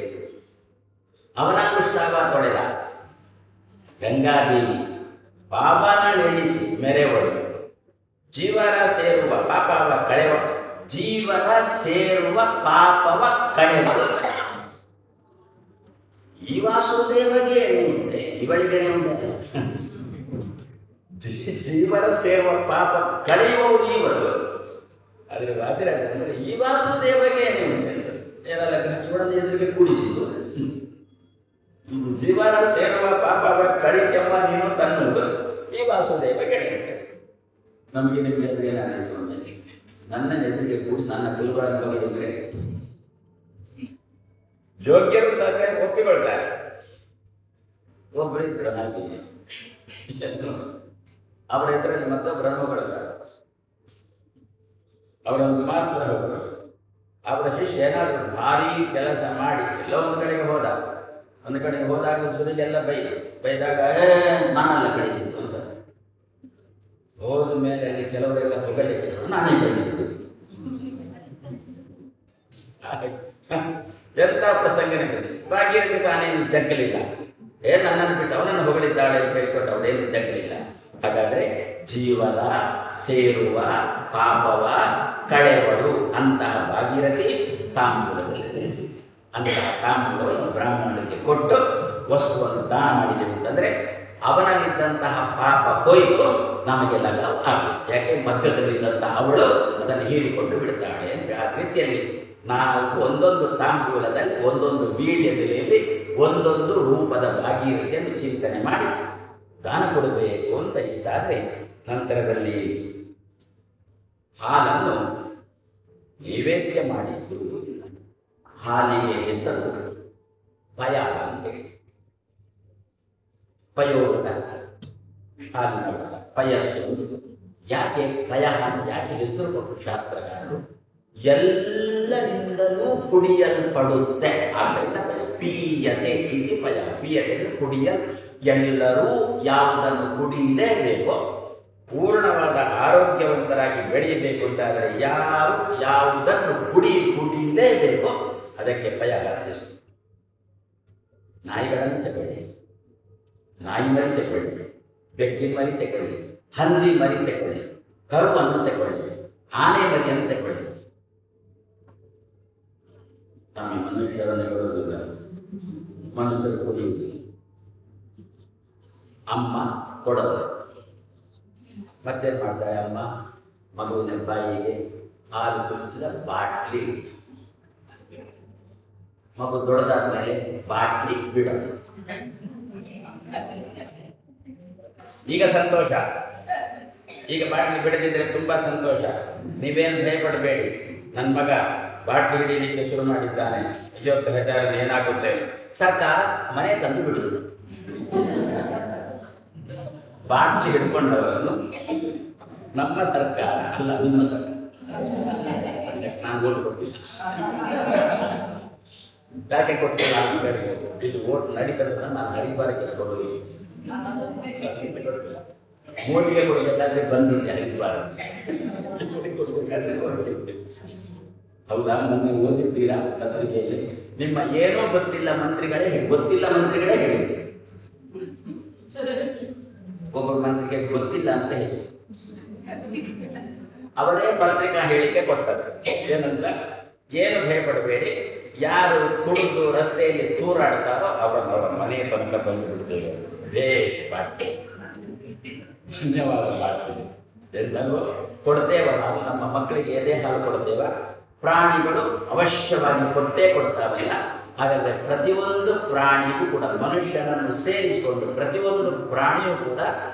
ಅವನಾಂಗುಷ್ಟಾವ ತೊಳೆದ ಗಂಗಾದೇವಿ ಪಾವನಳೆಣಿಸಿ ಮೆರೆವಳು ಜೀವನ ಸೇರುವ ಪಾಪವ ಕಳೆವ ಜೀವನ ಸೇರುವ ಪಾಪವ ಕಳೆವಳು. ಈ ವಾಸುದೇವಗೆ ಎಣೆ ಉಂಟೆ, ಇವಳಿಗೆ ಎಣೆ ಉಂಟೆ. ಜೀವನ ಸೇರುವ ಪಾಪ ಕಳೆಯುವವರು ಇವಳು. ಆದರೆ ವಾದಿರಾಜ ಅಂದರೆ ಈ ವಾಸುದೇವಗೆ ಎಣೆ ಉಂಟೆ ಅಂತ ಏನಲ್ಲ ಇವಳನ್ನು ಎದುರಿಗೆ ಕೂಡಿಸಿದ್ದು. ಇದು ಜೀವನ ಸೇರುವ ಪಾಪವ ಕಳಿಕೆಮ್ಮ ನೀನು ತನ್ನುವುದು ಈ ವಾಸುದೇವಗೆ ಎಣೆ ಉಂಟೆ. ನಮಗೆ ನಿಮಗೆ ಎದುರಿಗೆ ಏನಾಯಿತು ಅಂದರೆ ನನ್ನ ಎದುರಿಗೆ ಕೂಡಿಸಿ ನನ್ನ ಗುರುಗಳನ್ನು ಹೊಗಳಿದ್ರೆ ಯೋಗ್ಯರು ತಾನೇ ಒಪ್ಪಿಕೊಳ್ತಾರೆ. ಒಬ್ಬರಿದ್ರು ಹಾಗೆ ಅವರ ಹೆಸರಲ್ಲಿ ಮತ್ತೊಬ್ಬರನ್ನು ಹೊಗಳ್ತಾರೆ. ಅವರನ್ನು ಮಾತ್ರ ಹೊಗಳು. ಅವರ ಶಿಷ್ಯ ಏನಾದರೂ ಭಾರೀ ಕೆಲಸ ಮಾಡಿ ಎಲ್ಲ ಒಂದು ಕಡೆಗೆ ಹೋದಾಗ ಸುರಿಗೆಲ್ಲ ಬೈದಾಗ ನಾನೆಲ್ಲ ಕಳಿಸಿದ್ದು ಅಂತ. ಹೋದ ಮೇಲೆ ಅಲ್ಲಿ ಕೆಲವರೆಲ್ಲ ಹೊಗಳಿಕೆ ನಾನೇ ಕಳಿಸಿದ್ದು. ಎಂಥ ಪ್ರಸಂಗನೇ ಭಾಗ್ಯಕ್ಕೆ ತಾನೇನು ಜಗ್ಗಲಿಲ್ಲ. ನನ್ನನ್ನು ಬಿಟ್ಟು ಅವನನ್ನು ಹೊಗಳಿದ್ದಾಳೆ ಅಂತ ಹೇಳ್ಕೊಟ್ಟು ಅವಳೇನು ಜಗ್ಗಲಿಲ್ಲ. ಹಾಗಾದ್ರೆ ಜೀವನ ಸೇರುವ ಪಾಪವ ಕಳೆವಳು ಅಂತಹ ಭಾಗೀರಥಿ ತಾಂಬೂಲದಲ್ಲಿ ತಿಳಿಸಿ. ಅಂತಹ ತಾಂಬೂಲವನ್ನು ಬ್ರಾಹ್ಮಣರಿಗೆ ಕೊಟ್ಟು ವಸ್ತುವನ್ನು ದಾನ ಮಾಡಿದೆ ಅಂತಂದ್ರೆ ಅವನಲ್ಲಿದ್ದಂತಹ ಪಾಪ ಹೋಯಿತು, ನಮಗೆಲ್ಲ ಆಗಿದೆ. ಯಾಕೆ ಮಧ್ಯದಲ್ಲಿದ್ದಂತಹ ಅವಳು ಅದನ್ನು ಹೀರಿಕೊಂಡು ಬಿಡುತ್ತಾಳೆ ಅಂದರೆ ಆ ರೀತಿಯಲ್ಲಿ ಒಂದೊಂದು ತಾಂಬೂಲದಲ್ಲಿ ಒಂದೊಂದು ವೀಳ್ಯದೆಲೆಯಲ್ಲಿ ಒಂದೊಂದು ರೂಪದ ಭಾಗೀರಥಿಯನ್ನು ಚಿಂತನೆ ಮಾಡಿ ದಾನ ಕೊಡಬೇಕು ಅಂತ ಇಷ್ಟ. ಆದರೆ ನಂತರದಲ್ಲಿ ಹಾಲನ್ನು ನೈವೇದ್ಯ ಮಾಡಿದ್ದು. ಹಾಲಿಗೆ ಹೆಸರು ಪಯ ಅಂತೇಳಿ, ಪಯೋಗದ ಹಾಲಿನ ಪಯಸ್ಸು. ಯಾಕೆ ಪಯ ಅಂತ ಯಾಕೆ ಹೆಸರು ಕೊಟ್ಟು ಶಾಸ್ತ್ರಗಾರರು? ಎಲ್ಲರಿಂದಲೂ ಕುಡಿಯಲ್ಪಡುತ್ತೆ. ಆದ್ದರಿಂದ ಪೀಯತೆ ಇದು ಪಯ. ಪೀಯತೆ ಎಲ್ಲರೂ ಯಾವುದನ್ನು ಕುಡಿಯಲೇಬೇಕೋ, ಪೂರ್ಣವಾದ ಆರೋಗ್ಯವಂತರಾಗಿ ಬೆಳೆಯಬೇಕು ಅಂತಾದರೆ ಯಾರು ಯಾವುದನ್ನು ಕುಡಿಯಲೇಬೇಕೋ ಅದಕ್ಕೆ ಪಯ. ನಾಯಿಗಳನ್ನು ತಗೊಳ್ಳಿ, ನಾಯಿ ಮರಿ ತಗೊಳ್ಳಿ, ಬೆಕ್ಕಿನ ಮರಿ ತಗೊಳ್ಳಿ, ಹಂದಿ ಮರಿ ತಗೊಳ್ಳಿ, ಕರುವನ್ನು ತಗೊಳ್ಳಿ, ಆನೆ ಮರಿಯನ್ನು ತಗೊಳ್ಳಿ. ನಮಗೆ ಮನುಷ್ಯರನ್ನು ಹೇಳೋದಿಲ್ಲ, ಮನುಷ್ಯರು ಕುಡಿಯುವುದಿಲ್ಲ. ಅಮ್ಮ ಕೊಡೋದು. ಮತ್ತೇನು ಮಾಡ್ತಾಳೆ ಅಮ್ಮ? ಮಗುವಿನ ಬಾಯಿಗೆ ಹಾಲು ಕುದಿಸಿದ ಬಾಟ್ಲಿ, ಮಗು ದೊಡ್ಡದಾದ್ಮೇಲೆ ಬಾಟ್ಲಿ ಬಿಡೋದು. ಈಗ ಸಂತೋಷ, ಈಗ ಬಾಟ್ಲಿ ಬಿಡದಿದ್ರೆ ತುಂಬಾ ಸಂತೋಷ. ನೀವೇನು ಭಯಪಡಬೇಡಿ, ನನ್ನ ಮಗ ಬಾಟ್ಲಿ ಹಿಡಿಯಲಿಕ್ಕೆ ಶುರು ಮಾಡಿದ್ದಾನೆ, ಇವತ್ತು ಹೆದ್ದಾರ ಏನಾಗುತ್ತೆ? ಸರ್ಕಾರ ಮನೆ ತಂದು ಬಿಡುವುದು. ಬಾಟ್ಲಿ ಹಿಡ್ಕೊಂಡವರನ್ನು ನಮ್ಮ ಸರ್ಕಾರ ಅಲ್ಲ, ನಿಮ್ಮ ಸರ್ಕಾರ. ನಾನು ಓಟ್ ಕೊಟ್ಟಿಲ್ಲ. ಯಾಕೆ ಕೊಟ್ಟಿಲ್ಲ? ಇಲ್ಲಿ ಓಟ್ ನಡೀತಂದ್ರೆ ನಾನು ಹರಿದ್ವಾರಕ್ಕೆ ಕೊಡೋದು. ಮೋದಿಗೆ ಕೊಡಬೇಕಾದ್ರೆ ಬಂದಿದ್ದೆ ಹರಿದ್ವಾರ. ಹೌದಾ? ನನ್ನ ಓದಿದ್ದೀರಾ ಪತ್ರಿಕೆಯಲ್ಲಿ? ನಿಮ್ಮ ಏನೋ ಗೊತ್ತಿಲ್ಲ ಮಂತ್ರಿಗಳೇ ಹೇಳಿದ್ರು. ಒಬ್ಬ ಮಂತ್ರಿಗೆ ಗೊತ್ತಿಲ್ಲ ಅಂತ ಹೇಳಿ ಅವರೇ ಪತ್ರಿಕಾ ಹೇಳಿಕೆ ಕೊಟ್ಟದ್ದು. ಏನಂತ? ಏನು ಭಯಪಡಬೇಡಿ, ಯಾರು ಕುಡಿದು ರಸ್ತೆಯಲ್ಲಿ ತೂರಾಡ್ತಾರೋ ಅವರ ಮನೆಯ ತನಕ ತಂದು ಬಿಡ್ತೇವೆ. ಬೇಷ್ ಬಾಟ್ಲಿ, ಧನ್ಯವಾದ ಬಾಟ್ಲಿ ಎಂದಲ್ವೋ ಕೊಡ್ತೇವ. ನಾವು ನಮ್ಮ ಮಕ್ಕಳಿಗೆ ಎದೆ ಹಾಲು ಕೊಡ್ತೇವ. ಪ್ರಾಣಿಗಳು ಅವಶ್ಯವಾಗಿ ಕೊಟ್ಟೇ ಕೊಡ್ತಾವಲ್ಲ. ಹಾಗಾದರೆ ಪ್ರತಿಯೊಂದು ಪ್ರಾಣಿಗೂ ಕೂಡ, ಮನುಷ್ಯನನ್ನು ಸೇರಿಸಿಕೊಂಡು ಪ್ರತಿಯೊಂದು ಪ್ರಾಣಿಯೂ ಕೂಡ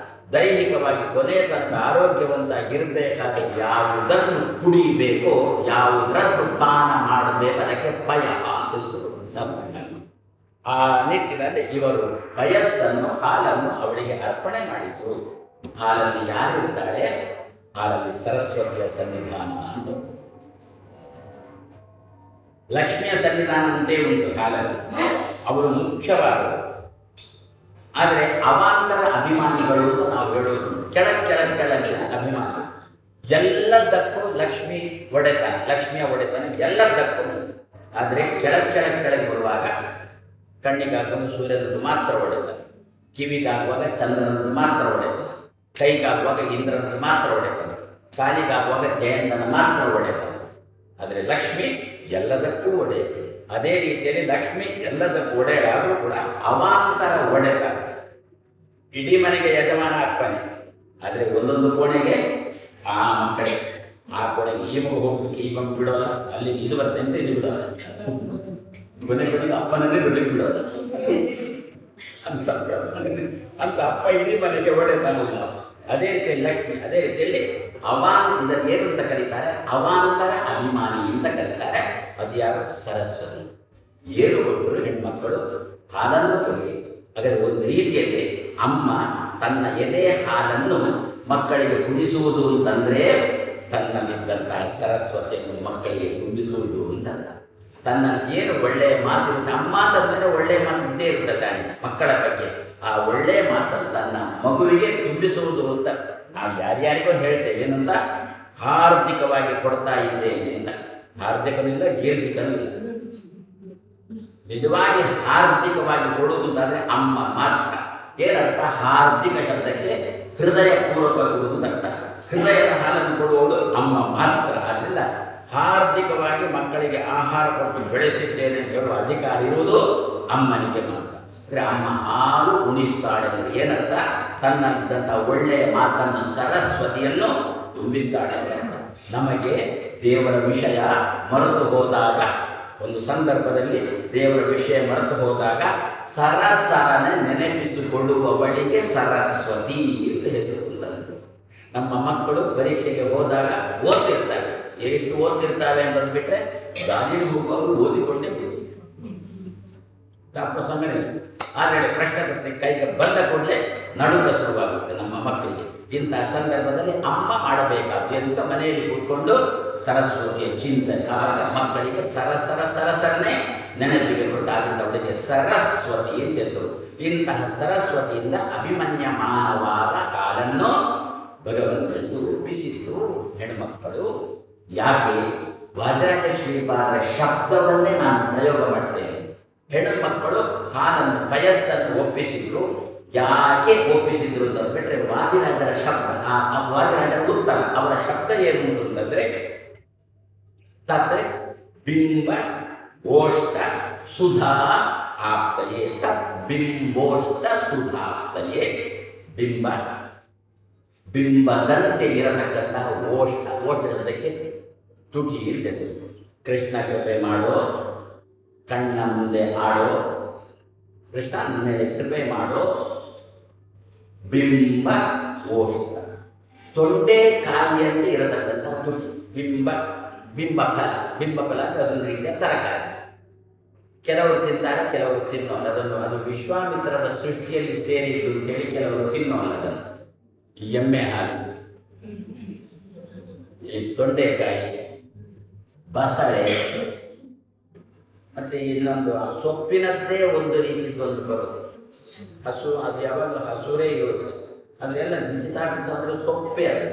ದೈಹಿಕವಾಗಿ ಕೊನೆಯ ತನಕ ಆರೋಗ್ಯವಂತಾಗಿರಬೇಕಾದ್ರೆ ಯಾವುದನ್ನು ಕುಡಿಬೇಕೋ, ಯಾವುದನ್ನು ಪಾನ ಮಾಡಬೇಕು, ಅದಕ್ಕೆ ಪಯ ಅಂತ. ಆ ನಿಟ್ಟಿನಲ್ಲಿ ಇವರು ಪಯಸ್ಸನ್ನು, ಹಾಲನ್ನು ಅವಳಿಗೆ ಅರ್ಪಣೆ ಮಾಡಿದ್ರು. ಹಾಲಲ್ಲಿ ಯಾರಿರ್ತಾಳೆ? ಹಾಲಲ್ಲಿ ಸರಸ್ವತಿಯ ಸನ್ನಿಧಾನ ಅಂತ, ಲಕ್ಷ್ಮಿಯ ಸನ್ನಿಧಾನ ಅಂತೇ ಉಂಟು ಹಾಲಲ್ಲಿ. ಅವರು ಮುಖ್ಯವಾದರು. ಆದರೆ ಅವಾಂತರ ಅಭಿಮಾನಿಗಳು ನಾವು ಹೇಳೋದು ಕೆಳಗಿನ ಅಭಿಮಾನ. ಎಲ್ಲದಕ್ಕೂ ಲಕ್ಷ್ಮಿಯ ಒಡೆತನ ಎಲ್ಲದಕ್ಕೂ. ಆದರೆ ಕೆಳಗೆ ಬರುವಾಗ ಕಣ್ಣಿಗೆ ಹಾಕೊಂಡು ಸೂರ್ಯನದ್ದು ಮಾತ್ರ ಒಡೆತ. ಕಿವಿಗಾಗುವಾಗ ಚಂದ್ರನನ್ನು ಮಾತ್ರ ಹೊಡೆತಾನೆ, ಕೈಗಾಗುವಾಗ ಇಂದ್ರನನ್ನು ಮಾತ್ರ ಹೊಡೆತಾನೆ, ಕಾಲಿಗಾಗುವಾಗ ಜಯಂತನ ಮಾತ್ರ ಹೊಡೆತಾನೆ. ಆದರೆ ಲಕ್ಷ್ಮಿ ಎಲ್ಲದಕ್ಕೂ ಒಡೆಯದು. ಅದೇ ರೀತಿಯಲ್ಲಿ ಲಕ್ಷ್ಮಿ ಎಲ್ಲದಕ್ಕೂ ಒಡೆಯಲಾದರೂ ಕೂಡ ಅವಾಂತರ ಒಡೆತ. ಇಡೀ ಮನೆಗೆ ಯಜಮಾನ ಅಪ್ಪನೇ, ಆದರೆ ಒಂದೊಂದು ಕೋಣೆಗೆ ಆ ಮಕ್ಕಳಿಗೆ, ಆ ಕೋಣೆಗೆ ಈ ಮಗು ಹೋಗ್ಲಿಕ್ಕೆ ಈ ಮಗು ಬಿಡೋಲ್ಲ, ಅಲ್ಲಿ ಇದು ಬರ್ತಂತೆ ಇದು ಬಿಡೋಲ್ಲ, ಕೊನೆಗೆ ಅಪ್ಪನನ್ನೇ ಬಿಡಲಿಕ್ಕೆ ಬಿಡೋಲ್ಲ ಅಂತ ಅಪ್ಪ ಇಡೀ ಮನೆಗೆ ಒಡೆತಾನಲ್ಲ. ಅದೇ ರೀತಿಯಲ್ಲಿ ಲಕ್ಷ್ಮಿ, ಅದೇ ರೀತಿಯಲ್ಲಿ ಇದನ್ನು ಏನು ಅಂತ ಕರೀತಾರೆ, ಅವಾಂತರ ಅಭಿಮಾನಿ ಅಂತ ಕರೀತಾರೆ. ಅದು ಯಾರು? ಸರಸ್ವತಿ. ಏನು ಕೊಟ್ಟರು ಹೆಣ್ಮಕ್ಕಳು ಹಾಲನ್ನು ಕೊಡಿ. ಹಾಗಾದರೆ ಒಂದು ರೀತಿಯಲ್ಲಿ ಅಮ್ಮ ತನ್ನ ಎದೆ ಹಾಲನ್ನು ಮಕ್ಕಳಿಗೆ ಕುಡಿಸುವುದು ಅಂತಂದ್ರೆ ತನ್ನಲ್ಲಿದ್ದಂತಹ ಸರಸ್ವತಿಯನ್ನು ಮಕ್ಕಳಿಗೆ ತುಂಬಿಸುವುದು ಅಂತ. ತನ್ನ ಏನು ಒಳ್ಳೆಯ ಮಾತಿರುತ್ತೆ, ಅಮ್ಮ ಅಂತಂದ್ರೆ ಒಳ್ಳೆಯ ಮಾತು ಇದ್ದೇ ಇರುತ್ತೆ ತಾನೆ ಮಕ್ಕಳ ಬಗ್ಗೆ. ಆ ಒಳ್ಳೆಯ ಮಾತನ್ನು ತನ್ನ ಮಗುವಿಗೆ ತುಂಬಿಸುವುದು ಅಂತ ನಾವು ಯಾರ್ಯಾರಿಗೋ ಹೇಳ್ತೇವೆ. ಏನಂತ? ಹಾರ್ದಿಕವಾಗಿ ಕೊಡ್ತಾ ಇದ್ದೇನೆ ಅಂತ. ಹಾರ್ದಿಕನಿಲ್ಲ, ಗೀರ್ದಿಕನೂ ಇಲ್ಲ. ನಿಜವಾಗಿ ಹಾರ್ದಿಕವಾಗಿ ಕೊಡುವುದು ಅಂತಾದ್ರೆ ಅಮ್ಮ ಮಾತ್ರ. ಏನರ್ಥ? ಹಾರ್ದಿಕ ಶಬ್ದಕ್ಕೆ ಹೃದಯ ಪೂರ್ವಕ ಕೊಡುವುದು ಅಂತ. ಹೃದಯದ ಹಾಲನ್ನು ಕೊಡುವವಳು ಅಮ್ಮ ಮಾತ್ರ. ಅದರಿಂದ ಹಾರ್ದಿಕವಾಗಿ ಮಕ್ಕಳಿಗೆ ಆಹಾರ ಕೊಟ್ಟು ಬೆಳೆಸಿದ್ದೇನೆ ಅಂತ ಹೇಳುವ ಅಧಿಕಾರ ಇರುವುದು ಅಮ್ಮನಿಗೆ ಮಾತ್ರ. ಅಂದರೆ ಅಮ್ಮ ಹಾಲು ಉಣಿಸ್ತಾಳೆ ಅಂದರೆ ಏನರ್ಥ? ತನ್ನಲ್ಲಿದ್ದಂಥ ಒಳ್ಳೆಯ ಮಾತನ್ನು, ಸರಸ್ವತಿಯನ್ನು ತುಂಬಿಸ್ತಾಳೆ. ನಮಗೆ ದೇವರ ವಿಷಯ ಮರೆತು ಹೋದಾಗ, ಒಂದು ಸಂದರ್ಭದಲ್ಲಿ ದೇವರ ವಿಷಯ ಮರೆತು ಹೋದಾಗ ಸರಸರನೆ ನೆನಪಿಸಿಕೊಳ್ಳುವವಳಿಗೆ ಸರಸ್ವತಿ ಅಂತ ಹೆಸರು. ನಮ್ಮ ಮಕ್ಕಳು ಪರೀಕ್ಷೆಗೆ ಹೋದಾಗ ಓದ್ತಿರ್ತಾರೆ. ಎಷ್ಟು ಓದ್ತಿರ್ತಾವೆ ಅಂತ ಬಿಟ್ಟರೆ ದಾರಿಯಲ್ಲಿ ಹೋಗುವವರು ಓದಿಕೊಂಡೇ ಪ್ರಸಂಗ. ಆದರೆ ಪ್ರಶ್ನೆ ಪತ್ರಿಕೆ ಕೈಗೆ ಬಂದ ಕೂಡಲೇ ನಡುಕ ಶುರುವಾಗುತ್ತೆ ನಮ್ಮ ಮಕ್ಕಳಿಗೆ. ಇಂತಹ ಸಂದರ್ಭದಲ್ಲಿ ಅಮ್ಮ ಮಾಡಬೇಕಾದ್ದು ಅಂತ ಮನೆಯಲ್ಲಿ ಕೂತ್ಕೊಂಡು ಸರಸ್ವತಿಯ ಚಿಂತನೆ. ಆವಾಗ ಮಕ್ಕಳಿಗೆ ಸರಸರನೆ ನೆನಪಿಗೆ ಗೊತ್ತಾಗುತ್ತೆ. ಅವಳಿಗೆ ಸರಸ್ವತಿ ಅಂತ ಹೆಸರು. ಇಂತಹ ಸರಸ್ವತಿಯಿಂದ ಅಭಿಮನ್ಯಮಾನವಾದ ಕಾಲನ್ನು ಭಗವಂತನು ರೂಪಿಸಿದ್ದು ಹೆಣ್ಮಕ್ಕಳು. ಯಾಕೆ? ವಾದಿರಾಜ ಶ್ರೀಪಾದರ ಶಬ್ದವನ್ನೇ ನಾನು ಪ್ರಯೋಗ ಮಾಡ್ತೇನೆ. ಹೆಣ್ಣು ಮಕ್ಕಳು ಹಾಲನ್ನು ಪಯಸ್ಸನ್ನು ಒಪ್ಪಿಸಿದ್ರು. ಯಾಕೆ ಒಪ್ಪಿಸಿದ್ರು ಅಂತ ಬಿಟ್ಟರೆ ವಾದಿರಾಜರ ಶಬ್ದ, ಆ ವಾದಿರಾಜರ ಉತ್ತರ, ಅವರ ಶಬ್ದ ಏನು ಅಂತಂದ್ರೆ ತತ್ ಬಿಂಬ ಓಷ್ಟ ಸುಧಾ ಆಪ್ತಯೇ. ತತ್ ಬಿಂಬೋಷ್ಟ ಸುಧಾಪ್ತಯೇ. ಬಿಂಬದಂತೆ ಇರತಕ್ಕಂತಹ ಓಷ್ಟಕ್ಕೆ ತುಟಿ ಇರ್ತದೆ. ಕೃಷ್ಣ ಕೃಪೆ ಮಾಡೋ, ಕಣ್ಣ ಮುಂದೆ ಆಡೋ, ಕೃಷ್ಣ ಮೇಲೆ ಕೃಪೆ ಮಾಡೋ. ಬಿಂಬ ಓಷ್ಟ, ತೊಂಡೆ ಕಾಯಿಯಂತೆ ಇರತಕ್ಕಂಥ ತುಟಿ. ಬಿಂಬಫಲ ಅಂದರೆ ಅದೊಂದು ರೀತಿಯ ತರಕಾರಿ. ಕೆಲವರು ತಿಂತಾರೆ, ಕೆಲವರು ತಿನ್ನೋಲ್ಲ. ಅದು ವಿಶ್ವಾಮಿತ್ರರ ಸೃಷ್ಟಿಯಲ್ಲಿ ಸೇರಿದ್ದು ಅಂತೇಳಿ ಕೆಲವರು ತಿನ್ನೋಲ್ಲ. ಅದನ್ನು ಎಮ್ಮೆ ಹಾಲು, ಈ ತೊಂಡೆಕಾಯಿ, ಬಸಳೆ, ಮತ್ತೆ ಇನ್ನೊಂದು ಸೊಪ್ಪಿನದ್ದೇ ಒಂದು ರೀತಿಗೊಂದು ಬರುತ್ತೆ. ಹಸು, ಅದು ಯಾವಾಗಲೂ ಹಸುರೇ ಇರುತ್ತೆ. ಅದನ್ನೆಲ್ಲ ನಿಂಚಿತಾಗ್ತಂದ್ರೆ ಸೊಪ್ಪೆ ಅದು.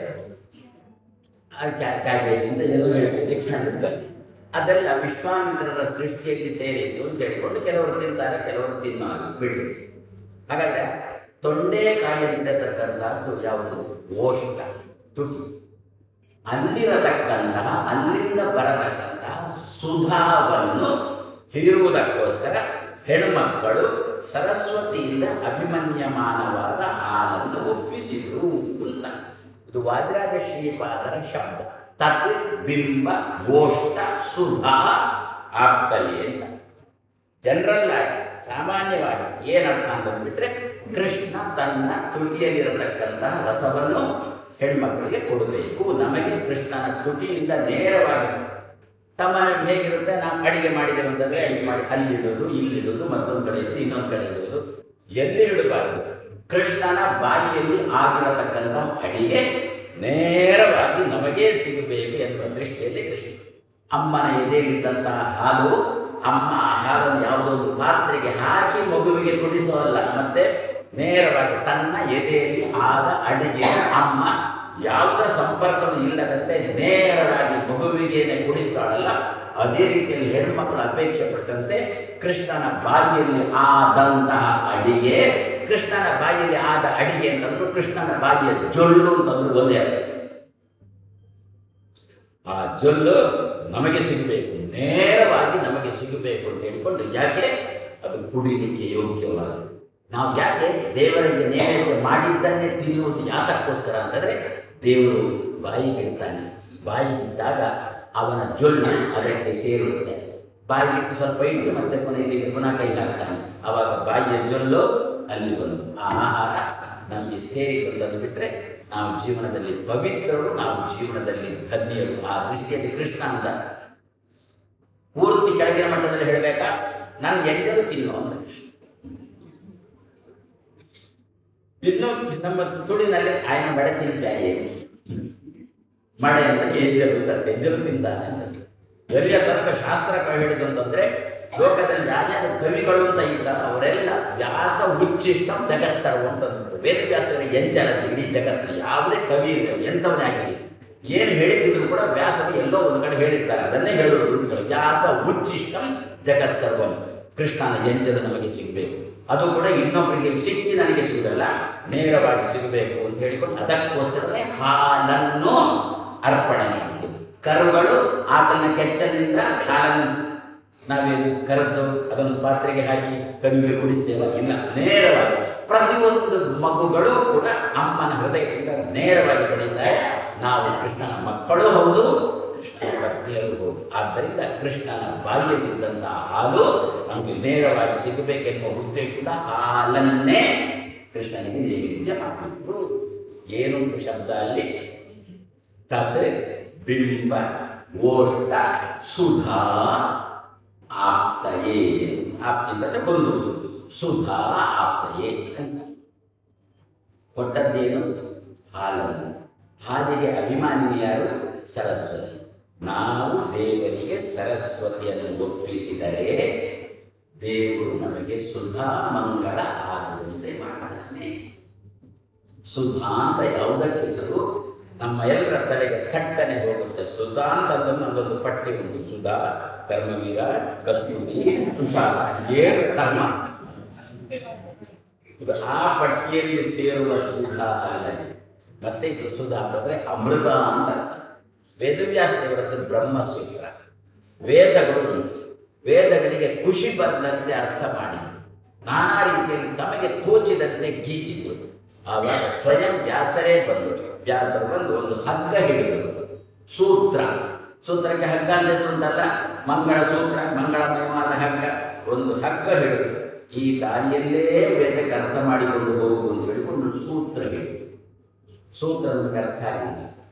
ಅದೆಲ್ಲ ವಿಶ್ವಾಮಿತ್ರರ ಸೃಷ್ಟಿಯಲ್ಲಿ ಸೇರಿದ್ದು ಅಂತ ಹೇಳಿಕೊಂಡು ಕೆಲವರು ತಿಂತಾರೆ, ಕೆಲವರು ತಿನ್ನೋಲ್ಲ, ಬಿಡು. ಹಾಗಾದ್ರೆ ತೊಂಡೆಕಾಯಿರ್ತಕ್ಕಂಥದ್ದು ಯಾವುದು? ಓಷ್ಟ, ತುಟಿ. ಅಲ್ಲಿರತಕ್ಕಂತಹ, ಅಲ್ಲಿಂದ ಬರತಕ್ಕಂತಹ ಸುಧಾವನ್ನು ಹೀರುವುದಕ್ಕೋಸ್ಕರ ಹೆಣ್ಮಕ್ಕಳು ಸರಸ್ವತಿಯಿಂದ ಅಭಿಮನ್ಯಮಾನವಾದ ಹಾಲನ್ನು ಒಪ್ಪಿಸಿದ್ರು ಅಂತ. ಇದು ವಾದಿರಾಜ ಶ್ರೀಪಾದರ ಶಬ್ದ. ತತ್ ಬಿಂಬ ಗೋಷ್ಟ ಸುಧಾ ಆಗ್ತದೆ ಅಂತ. ಜನರಲ್ ಆಗಿ, ಸಾಮಾನ್ಯವಾಗಿ ಏನರ್ಥ ಅಂತಂದ್ಬಿಟ್ರೆ, ಕೃಷ್ಣ ತನ್ನ ತುಟಿಯಲ್ಲಿರತಕ್ಕಂತಹ ರಸವನ್ನು ಹೆಣ್ಮಕ್ಕಳಿಗೆ ಕೊಡಬೇಕು. ನಮಗೆ ಕೃಷ್ಣನ ತುಟಿಯಿಂದ ನೇರವಾಗಿ ಸಾಮಾನ್ಯವಾಗಿ ಹೇಗಿರುತ್ತೆ, ನಾವು ಅಡಿಗೆ ಮಾಡಿದ್ದೇವೆ ಅಂತಂದರೆ ಅಡಿಗೆ ಮಾಡಿ ಅಲ್ಲಿಡೋದು, ಇಲ್ಲಿಡೋದು, ಮತ್ತೊಂದು ಕಡೆ ಇದ್ದು ಇನ್ನೊಂದು ಕಡೆ ಇಡೋದು. ಎಲ್ಲಿ ಇಡಬಾರ್ದು? ಕೃಷ್ಣನ ಬಾಯಿಯಲ್ಲಿ ಆಗಿರತಕ್ಕಂಥ ಅಡಿಗೆ ನೇರವಾಗಿ ನಮಗೇ ಸಿಗಬೇಕು ಎನ್ನುವ ದೃಷ್ಟಿಯಲ್ಲಿ ಕೃಷ್ಣ ಅಮ್ಮನ ಎದೆಯಲ್ಲಿದ್ದಂತಹ ಹಾಲು, ಅಮ್ಮ ಆ ಹಾಲನ್ನು ಯಾವುದೋ ಒಂದು ಪಾತ್ರೆಗೆ ಹಾಕಿ ಮಗುವಿಗೆ ಕುಡಿಸೋಲ್ಲ, ಮತ್ತೆ ನೇರವಾಗಿ ತನ್ನ ಎದೆಯಲ್ಲಿ ಆದ ಅಡಿಗೆ ಅಮ್ಮ ಯಾವುದರ ಸಂಪರ್ಕವೂ ಇಲ್ಲದಂತೆ ನೇರವಾಗಿ ಮಗುವಿಗೇನೆ ಕುಡಿಸ್ತಾಳಲ್ಲ, ಅದೇ ರೀತಿಯಲ್ಲಿ ಹೆಣ್ಮಕ್ಕಳು ಅಪೇಕ್ಷೆ ಪಟ್ಟಂತೆ ಕೃಷ್ಣನ ಬಾಯಿಯಲ್ಲಿ ಆದಂತಹ ಅಡಿಗೆ ಕೃಷ್ಣನ ಬಾಯಿಯಲ್ಲಿ ಆದ ಅಡಿಗೆ ಅಂತಂದ್ರು, ಕೃಷ್ಣನ ಬಾಯಿಯ ಜೊಲ್ಲು ಅಂತಂದ್ರು ಒಂದೇ ಅರ್ಥ. ಆ ಜೊಲ್ಲು ನಮಗೆ ಸಿಗಬೇಕು, ನೇರವಾಗಿ ನಮಗೆ ಸಿಗಬೇಕು ಅಂತ ಹೇಳಿಕೊಂಡು, ಯಾಕೆ ಅದು ಕುಡಿಲಿಕ್ಕೆ ಯೋಗ್ಯವಾದ. ನಾವು ಯಾಕೆ ದೇವರಿಗೆ ನೈವೇದ್ಯ ಮಾಡಿದ್ದನ್ನೇ ತಿನ್ನುವುದು ಯಾತಕ್ಕೋಸ್ಕರ ಅಂತಂದರೆ, ದೇವರು ಬಾಯಿಗಿಡ್ತಾನೆ, ಬಾಯಿಗಿದ್ದಾಗ ಅವನ ಜೊಲ್ಲು ಅದಕ್ಕೆ ಸೇರುತ್ತೆ. ಬಾಯಿಗಿಟ್ಟು ಸ್ವಲ್ಪ ಇಟ್ಟು ಮತ್ತೆ ಕೊನೆಯಲ್ಲಿ ಪುನಃ ಕೈ ಹಾಕ್ತಾನೆ, ಆವಾಗ ಬಾಯಿಯ ಜೊಲ್ಲು ಅಲ್ಲಿ ಬಂದು ಆ ಆಹಾರ ನಮಗೆ ಸೇರಿಕೊಂಡನ್ನು ಬಿಟ್ಟರೆ ನಾವು ಜೀವನದಲ್ಲಿ ಪವಿತ್ರರು, ನಾವು ಜೀವನದಲ್ಲಿ ಧನ್ಯರು. ಆ ದೃಷ್ಟಿಯಲ್ಲಿ ಕೃಷ್ಣ ಅಂತ ಪೂರ್ತಿ ಕೆಳಗಿನ ಮಟ್ಟದಲ್ಲಿ ಹೇಳಬೇಕಾ, ನಾನು ಎಂಜಲು ತಿನ್ನೋ ಅಂತ. ಇನ್ನು ನಮ್ಮ ತುಡಿನಲ್ಲಿ ಆಯ್ನ ಮಡೆ ತಿಂತಾನೆ, ಮಡೆ ಅಂತ ಎಂಜಲು ತಿಂತಾನೆ ಅಂತ. ಎಲ್ಲಿಯ ತನಕ ಶಾಸ್ತ್ರ ಹೇಳಿದ್ದು ಅಂತಂದ್ರೆ, ಲೋಕದಲ್ಲಿ ಯಾರ್ಯಾರು ಕವಿಗಳು ಅಂತ ಇದ್ದಾರೆ ಅವರೆಲ್ಲ ವ್ಯಾಸ ಉಚ್ಚಿಷ್ಟಂ ಜಗತ್ ಸರ್ವ ಅಂತಂದ್ರು. ವೇದವ್ಯಾಸರಿಗೆ ಎಂಜಲದ್ದು ಇಡೀ ಜಗತ್ತು, ಯಾವುದೇ ಕವಿ ಇರಲಿ ಎಂಥವನೇ ಆಗಲಿ, ಏನು ಹೇಳಿದ್ರು ಕೂಡ ವ್ಯಾಸರು ಎಲ್ಲೋ ಒಂದು ಕಡೆ ಹೇಳಿರ್ತಾರೆ, ಅದನ್ನೇ ಹೇಳೋರು ಋತುಗಳು. ವ್ಯಾಸ ಉಚ್ಚಿಷ್ಟಂ ಜಗತ್ ಸರ್ವಂ. ಕೃಷ್ಣನ ಎಂಜಲು ನಮಗೆ ಸಿಗಬೇಕು, ಅದು ಕೂಡ ಇನ್ನೊಬ್ಬರಿಗೆ ಸಿಕ್ಕಿ ನನಗೆ ಸಿಗುವುದಲ್ಲ, ನೇರವಾಗಿ ಸಿಗಬೇಕು ಅಂತ ಹೇಳಿಕೊಂಡು ಅದಕ್ಕೋಸ್ಕರನೇ ಹಾಲನ್ನು ಅರ್ಪಣೆ ಮಾಡಿದ್ದು. ಕರುಗಳು ಆತನ ಕೆಚ್ಚಲಿನಿಂದ ಹಾಲನ್ನು ನಾವೇನು ಕರೆದು ಅದನ್ನು ಪಾತ್ರೆಗೆ ಹಾಕಿ ಕವಿಗೆ ಕುಡಿಸ್ತೇವ? ಇಲ್ಲ, ನೇರವಾಗಿ ಪ್ರತಿಯೊಂದು ಮಗುಗಳು ಕೂಡ ಅಮ್ಮನ ಹೃದಯದಿಂದ ನೇರವಾಗಿ ಪಡೆಯುತ್ತಾರೆ. ನಾವು ಕೃಷ್ಣನ ಮಕ್ಕಳು ಹೌದು, ಕೃಷ್ಣನ ಪತ್ನಿಯರು ಹೌದು. ಆದ್ದರಿಂದ ಕೃಷ್ಣನ ಬಾಲ್ಯವಿದ್ದಂತಹ ಹಾಲು ನಮಗೆ ನೇರವಾಗಿ ಸಿಗಬೇಕೆನ್ನುವ ಉದ್ದೇಶದಿಂದ ಹಾಲನ್ನೇ ಕೃಷ್ಣನಿಗೆ ನೈವೇದ್ಯ ಮಾಡಿದ್ರು. ಏನು ಶಬ್ದ ಅಲ್ಲಿ? ತತ್ ಬಿಂಬ ಓಷ್ಟ ಸುಧಾ ಆಪ್ತಯೇ. ಆಪ್ತಿಂದ್ರೆ ಒಂದು ಸುಧಾ ಆಪ್ತಯೇ ಅಂತ ಕೊಟ್ಟದ್ದೇನು? ಹಾಲನ್ನು. ಹಾಲಿಗೆ ಅಭಿಮಾನಿ ಯಾರು? ಸರಸ್ವತಿ. ನಾವು ದೇವರಿಗೆ ಸರಸ್ವತಿಯನ್ನು ಒಪ್ಪಿಸಿದರೆ ದೇವರು ನಮಗೆ ಸುಧಾ ಮಂಗಳ ಆಗುವಂತೆ ಮಾಡ್ತಾನೆ. ಸುಧಾ ಅಂತ ಯಾವುದಕ್ಕೆ ಹೆಸರು? ನಮ್ಮ ಎಲ್ಲರ ತಲೆಗೆ ಥಟ್ಟನೆ ಹೋಗುತ್ತೆ. ಸುಧಾ ಅಂತಂದನ್ನು ನನ್ನೊಂದು ಪಟ್ಟಿ ಉಂಟು. ಸುಧಾ, ಕರ್ಮವೀರ, ಕಸ್ತೂರಿ, ತುಷಾರ, 7 ಕರ್ಮ. ಆ ಪಟ್ಟಿಯಲ್ಲಿ ಸೇರುವ ಸುಧಾ ಅಲ್ಲ. ಮತ್ತೆ ಇದು ಸುಧಾ ಅಂತಂದ್ರೆ ಅಮೃತ ಅಂತ. ವೇದವ್ಯಾಸದೇವರದ್ದು ಬ್ರಹ್ಮಸೂತ್ರ. ವೇದಗಳು ವೇದಗಳಿಗೆ ಖುಷಿ ಬಂದಂತೆ ಅರ್ಥ ಮಾಡಿ ನಾನಾ ರೀತಿಯಲ್ಲಿ ತಮಗೆ ತೋಚಿದಂತೆ ಗೀಚಿದ್ರು. ಆವಾಗ ಸ್ವಯಂ ವ್ಯಾಸರೇ ಬಂದರು. ವ್ಯಾಸರು ಬಂದು ಒಂದು ಹಗ್ಗ ಹಿಡಿದರು. ಸೂತ್ರ, ಸೂತ್ರಕ್ಕೆ ಹಗ್ಗ ಅಂತ ಹೆಸರುಂಟಲ್ಲ, ಮಂಗಳ ಸೂತ್ರ, ಮಂಗಳಮಯವಾದ ಹಗ್ಗ. ಒಂದು ಹಗ್ಗ ಹಿಡಿದು ಈ ದಾರಿಯಲ್ಲೇ ವೇದಕ್ಕೆ ಅರ್ಥ ಮಾಡಿಕೊಂಡು ಹೋಗು ಅಂತ ಹೇಳಿಕೊಂಡು ಸೂತ್ರ ಹಿಡಿದು. ಸೂತ್ರ ನಮಗೆ ಅರ್ಥ ಆಗಿಲ್ಲ.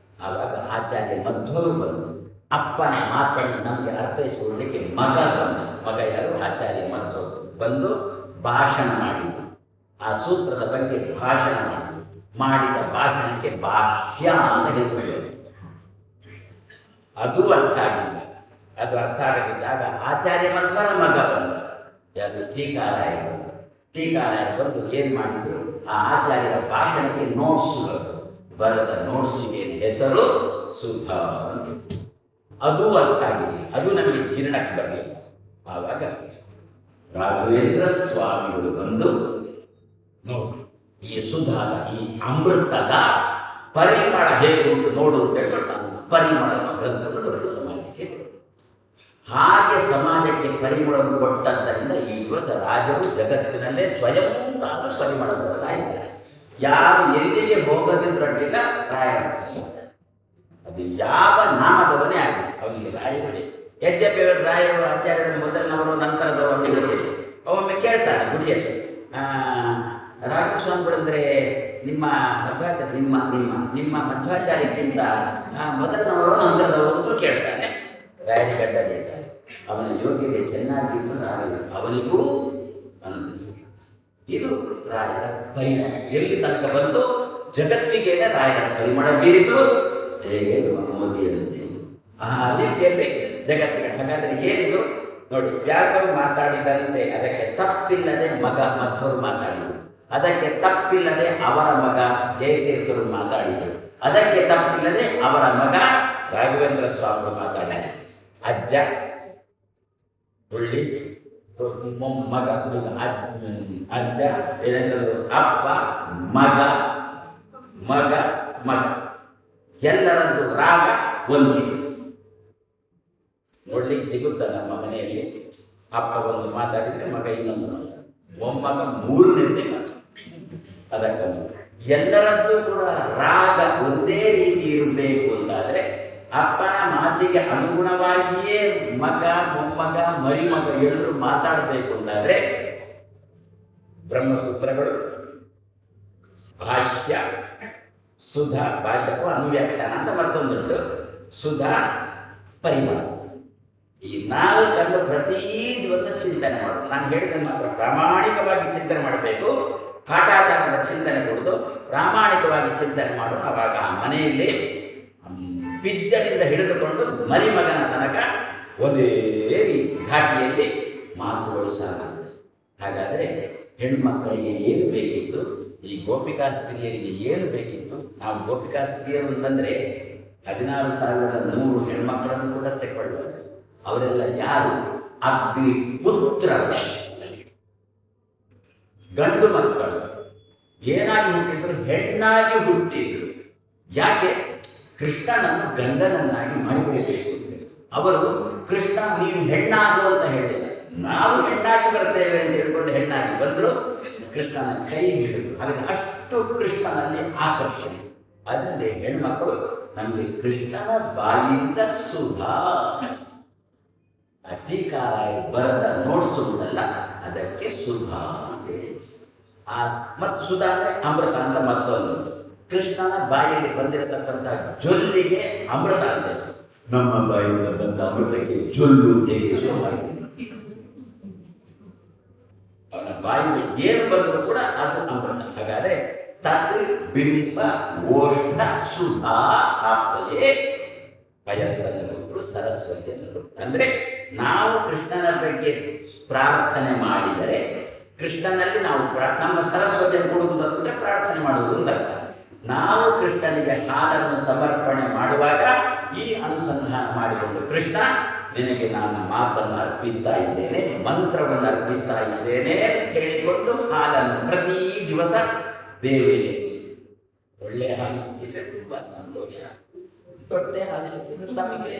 ಆವಾಗ ಆಚಾರ್ಯ ಮಧ್ವರು ಬಂದು ಅಪ್ಪನ ಮಾತನ್ನು ನಮಗೆ ಅರ್ಥೈಸಿಕೊಳ್ಳಲಿಕ್ಕೆ ಮಗ ಬಂದು, ಮಗ ಯಾರು? ಆಚಾರ್ಯ ಮಧ್ವರು ಬಂದು ಭಾಷಣ ಮಾಡಿದ್ರು. ಆ ಸೂತ್ರದ ಬಗ್ಗೆ ಭಾಷಣ ಮಾಡಿದ್ರು. ಮಾಡಿದ ಭಾಷಣಕ್ಕೆ ಭಾಷ್ಯ ಅಂತ ಹೆಸರು. ಅದು ಅರ್ಥ ಆಗಿಲ್ಲ. ಅದು ಅರ್ಥ ಆಗದಿದ್ದಾಗ ಆಚಾರ್ಯ ಮಧ್ವರ ಮಗ ಬಂದ, ಯಾವುದು? ಟೀಕಾರಾಯ ಬಂದು. ಟೀಕಾರಾಯ ಬಂದು ಏನು ಮಾಡಿದ್ರು? ಆ ಆಚಾರ್ಯರ ಭಾಷಣಕ್ಕೆ ನೋಟ್ಸ್ ಬರೆದ ನೋಟ್ಸಿಗೆ ಹೆಸರು ಸುಧಾ ಅಂತ. ಅದು ಅರ್ಥ ಆಗಿದೆ. ಅದು ನಮಗೆ ಜೀರ್ಣಕ್ಕೆ ಬರಲಿಲ್ಲ. ಆವಾಗ ರಾಘವೇಂದ್ರ ಸ್ವಾಮಿಗಳು ಬಂದು ನೋಡಿ ಈ ಸುಧಾದ ಈ ಅಮೃತದ ಪರಿಮಳ ಹೇಗೆ ಉಂಟು ನೋಡು ಅಂತ ಹೇಳ್ಕೊಂಡು ನಾವು ಪರಿಮಳ ಗ್ರಂಥವನ್ನು ಬರೆದು ಸಮಾಜಕ್ಕೆ ಹಾಗೆ ಸಮಾಜಕ್ಕೆ ಪರಿಮಳವನ್ನು ಕೊಟ್ಟದ್ದರಿಂದ ಈ ದಿವಸ ರಾಜರು ಜಗತ್ತಿನಲ್ಲೇ ಸ್ವಯಂ ತಾನು ಪರಿಮಳ ಬರ್ತಾ ಇದ್ದಾರೆ. ಯಾರು ಎಲ್ಲಿಗೆ ಹೋಗದಿದ್ರೊಟ್ಟಿಲ್ಲ ರಾಯರ. ಅದು ಯಾವ ನಾಮದವನೇ ಆಗಲಿ ಅವನಿಗೆ ರಾಯರೇ. ಯದ್ಯಪಿ ರಾಯರು ಆಚಾರ್ಯರ ಮೊದಲಿನವರು ನಂತರದವರು ಅಂತ ಒಮ್ಮೆ ಕೇಳ್ತಾರೆ ಗುಡಿಯಲ್ಲಿ, ರಾಘಸ್ವಾಮಿಗಳಂದ್ರೆ ನಿಮ್ಮ ಮಧ್ವಾಚಾರ್ಯ ನಿಮ್ಮ ನಿಮ್ಮ ನಿಮ್ಮ ಮಧ್ವಾಚಾರ್ಯಕ್ಕಿಂತ ಮೊದಲಿನವರು ನಂತರದವರು ಕೇಳ್ತಾನೆ. ರಾಯರಿ ಗಡ್ಡ ಹೇಳ್ತಾರೆ, ಅವನ ಯೋಗ್ಯತೆ ಚೆನ್ನಾಗಿದ್ದು ರಾಯರು ಅವನಿಗೂ ಇದು ರಾಯರ ಪರಿಮಳ ಎಲ್ಲಿ ತನಕ ಬಂದು ಜಗತ್ತಿಗೆ ರಾಯರ ಪರಿಮಳ ಬೀರಿತು. ಹೇಗೆ ಮೋದಿಯಲ್ಲಿ ಆ ರೀತಿಯಲ್ಲಿ ಜಗತ್ತಿಗೆ. ಹಾಗಾದರೆ ಏನಿದು ನೋಡಿ, ವ್ಯಾಸರು ಮಾತಾಡಿದಂತೆ ಅದಕ್ಕೆ ತಪ್ಪಿಲ್ಲದೆ ಮಗ ಮಧ್ವರು ಮಾತಾಡಿದರು, ಅದಕ್ಕೆ ತಪ್ಪಿಲ್ಲದೆ ಅವರ ಮಗ ಜಯತೀರ್ಥರು ಮಾತಾಡಿದರು, ಅದಕ್ಕೆ ತಪ್ಪಿಲ್ಲದೆ ಅವರ ಮಗ ರಾಘವೇಂದ್ರ ಸ್ವಾಮಿಗಳು ಮಾತಾಡಿದರು. ಅಜ್ಜ ಹುಳ್ಳಿ ಮಗ ಅಜ್ಜ ಏನಂತಂದ್ರು ಅಪ್ಪ ಮಗ ಮಗ ಮಗ ಎಲ್ಲರದ್ದು ರಾಗ ಒಂದೇ ನೋಡ್ಲಿಕ್ಕೆ ಸಿಗುತ್ತ ನಮ್ಮ ಮನೆಯಲ್ಲಿ. ಅಪ್ಪ ಒಂದು ಮಾತಾಡಿದ್ರೆ ಮಗ ಇನ್ನೊಂದು, ಮೊಮ್ಮಗ ಮೂರನೇದೇ ಮಾತು. ಅದಕ್ಕೆ ಎಲ್ಲರದ್ದು ಕೂಡ ರಾಗ ಒಂದೇ ರೀತಿ ಇರಬೇಕು ಅಂತಾದ್ರೆ ಅಪ್ಪನ ಮಾತಿಗೆ ಅನುಗುಣವಾಗಿಯೇ ಮಗ ಮೊಮ್ಮಗ ಮರಿಮಗ ಎಲ್ಲರೂ ಮಾತಾಡಬೇಕು ಅಂತಾದ್ರೆ ಬ್ರಹ್ಮಸೂತ್ರಗಳು, ಭಾಷ್ಯ, ಸುಧಾ, ಭಾಷ್ಯಕ್ಕೂ ಅನುವ್ಯಾಖ್ಯಾನ ಅಂತ ಮತ್ತೊಂದುಂಟು, ಸುಧಾ, ಪರಿಮಳ. ಈ ನಾಲ್ಕನ್ನು ಪ್ರತಿ ದಿವಸ ಚಿಂತನೆ ಮಾಡೋದು. ನಾನು ಹೇಳಿದ ಮಾತ್ರ ಪ್ರಾಮಾಣಿಕವಾಗಿ ಚಿಂತನೆ ಮಾಡಬೇಕು. ಕಾಟಾಚಾರದ ಚಿಂತನೆ ಕೊಡೋದು, ಪ್ರಾಮಾಣಿಕವಾಗಿ ಚಿಂತನೆ ಮಾಡೋದು. ಆವಾಗ ಆ ಮನೆಯಲ್ಲಿ ಪಿಜ್ಜನಿಂದ ಹಿಡಿದುಕೊಂಡು ಮರಿಮಗನ ತನಕ ಒಂದೇ ರೀತಿ ಧಾಟಿಯಲ್ಲಿ ಮಾತುಗಳು ಸಾಗುತ್ತೆ. ಹಾಗಾದರೆ ಹೆಣ್ಮಕ್ಕಳಿಗೆ ಏನು ಬೇಕಿತ್ತು, ಈ ಗೋಪಿಕಾ ಸ್ತ್ರೀಯರಿಗೆ ಏನು ಬೇಕಿತ್ತು? ನಾವು ಗೋಪಿಕಾ ಸ್ತ್ರೀಯರು ಅಂತಂದರೆ 16,100 ಹೆಣ್ಮಕ್ಕಳನ್ನು ಕೂಡ ತೆಕ್ಕೊಳ್ಳುವರು. ಅವರೆಲ್ಲ ಯಾರು? ಅಗ್ನಿ ಪುತ್ರ ಗಂಡು ಮಕ್ಕಳು. ಏನಾಗಿ ಹುಟ್ಟಿದ್ರು? ಹೆಣ್ಣಾಗಿ ಹುಟ್ಟಿದ್ರು. ಯಾಕೆ? ಕೃಷ್ಣನನ್ನು ಗಂಡನನ್ನಾಗಿ ಮಾಡಿಬಿಡಬೇಕು. ಅವರು ಕೃಷ್ಣ ನೀವು ಹೆಣ್ಣಾಗು ಅಂತ ಹೇಳಿಲ್ಲ, ನಾವು ಹೆಣ್ಣಾಗಿ ಬರ್ತೇವೆ ಅಂತ ಹೇಳ್ಕೊಂಡು ಹೆಣ್ಣಾಗಿ ಬಂದರು. ಕೃಷ್ಣನ ಕೈ ಹಿಡಿದು ಹಾಗೆ ಅಷ್ಟು ಕೃಷ್ಣನಲ್ಲಿ ಆಕರ್ಷಣೆ. ಅದರಲ್ಲಿ ಹೆಣ್ಮಕ್ಕಳು ನಮಗೆ ಕೃಷ್ಣನ ಬಾಯಿಂದ ಸುಧಾ ಅತಿಕಾರ ಬರದ ನೋಡ್ಸುವುದಲ್ಲ, ಅದಕ್ಕೆ ಸುಧಾ ಮತ್ತು ಸುಧಾ ಅಂದರೆ ಅಮೃತ ಅಂತ ಮತ್ತೊಂದು. ಕೃಷ್ಣನ ಬಾಯಿಯಲ್ಲಿ ಬಂದಿರತಕ್ಕಂಥ ಜೊಲ್ಲಿಗೆ ಅಮೃತ ಅಂತ. ನಮ್ಮ ಬಾಯಿಂದ ಬಂದ ಅಮೃತಕ್ಕೆ ಜೊಲ್ಲು ತೆಗೆದು ಅವನ ಬಾಯಿಗೆ ಏನು ಬಂದರೂ ಕೂಡ ಅದು ಅಮೃತ. ಹಾಗಾದ್ರೆ ತತ್ ಬಿಂಬ ಓಷ್ಣ ಸುಧಾ ಆಪ್ತಯೇ ವಯಸ್ಸನ್ನು ಸರಸ್ವತಿಯನ್ನು. ಅಂದ್ರೆ ನಾವು ಕೃಷ್ಣನ ಬಗ್ಗೆ ಪ್ರಾರ್ಥನೆ ಮಾಡಿದರೆ ಕೃಷ್ಣನಲ್ಲಿ ನಾವು ನಮ್ಮ ಸರಸ್ವತಿಯನ್ನು ಕೊಡುವುದಂದ್ರೆ ಪ್ರಾರ್ಥನೆ ಮಾಡುವುದು ಅಂತ. ನಾವು ಕೃಷ್ಣನಿಗೆ ಹಾಲನ್ನು ಸಮರ್ಪಣೆ ಮಾಡುವಾಗ ಈ ಅನುಸಂಧಾನ ಮಾಡಿಕೊಂಡು, ಕೃಷ್ಣ ನಿನಗೆ ನಾನು ಮಾತನ್ನು ಅರ್ಪಿಸ್ತಾ ಇದ್ದೇನೆ, ಮಂತ್ರವನ್ನು ಅರ್ಪಿಸ್ತಾ ಇದ್ದೇನೆ ಅಂತ ಹೇಳಿಕೊಂಡು ಹಾಲನ್ನು ಪ್ರತಿ ದಿವಸ ದೇವಿಗೆ ಒಳ್ಳೆ ಹಾಲು ಸಿಕ್ಕಿದ್ರೆ ತುಂಬಾ ಸಂತೋಷ. ತೊಟ್ಟೆ ಹಾಲು ಸಿಕ್ಕಿದ್ರೆ ತಮಗೆ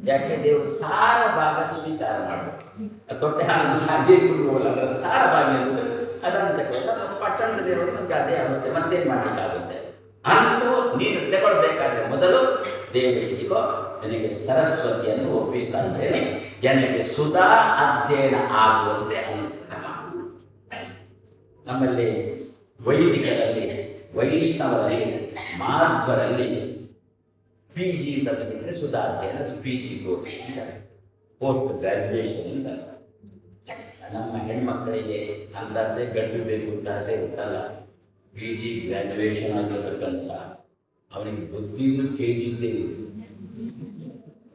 ಯಾಕೆ ದೇವರು ಸಾರ ಭಾಗ ಸ್ವೀಕಾರ ಮಾಡಬೇಕು. ತೊಟ್ಟೆ ಹಾಲು ಹಾಗೆ ಕುಡಿಯುವಲ್ಲ, ಅದರ ಸಾರ ಭಾಗ ಇರುವುದು ಅದನ್ನು ತಗೊಂಡು ಪಟ್ಟಣದ ದೇವರು ನಮ್ಗೆ ಅದೇ ಅವಸ್ಥೆ, ಮತ್ತೇನು ಮಾಡಲಿಕ್ಕಾಗುತ್ತೆ. ಅಂತೂ ನೀನು ತಗೊಳ್ಬೇಕಾದ್ರೆ ಮೊದಲು ದೇವರಿಗೋ ನನಗೆ ಸರಸ್ವತಿಯನ್ನು ಒಪ್ಪಿಸ್ತಾ ಇದ್ದೇನೆ, ನನಗೆ ಸುಧಾ ಅಧ್ಯಯನ ಆಗುವಂತೆ ಅನುಗ್ರಹ ಮಾಡು. ನಮ್ಮಲ್ಲಿ ವೈದಿಕರಲ್ಲಿ, ವೈಷ್ಣವರಲ್ಲಿ, ಮಾಧ್ವರಲ್ಲಿ PG ಅಂತ ಬಿಟ್ಟರೆ ಸುಧಾಧ್ಯಯನ PG ಕೋರ್ಸ್ ಅಂತಾರೆ, ಪೋಸ್ಟ್ ಗ್ರಾಜ್ಯುಯೇಷನ್ ಅಂತ. ನಮ್ಮ ಹೆಣ್ಮಕ್ಕಳಿಗೆ ಅಂತಂದೇ ಗಂಡು ಬೇಕು ಅಂತ ಆಸೆ ಇರುತ್ತಲ್ಲ, PG ಗ್ರಾಜ್ಯುಯೇಷನ್ ಆಗಿರತಕ್ಕಂಥ ಅವನಿಗೆ ಬುದ್ಧಿನೂ KG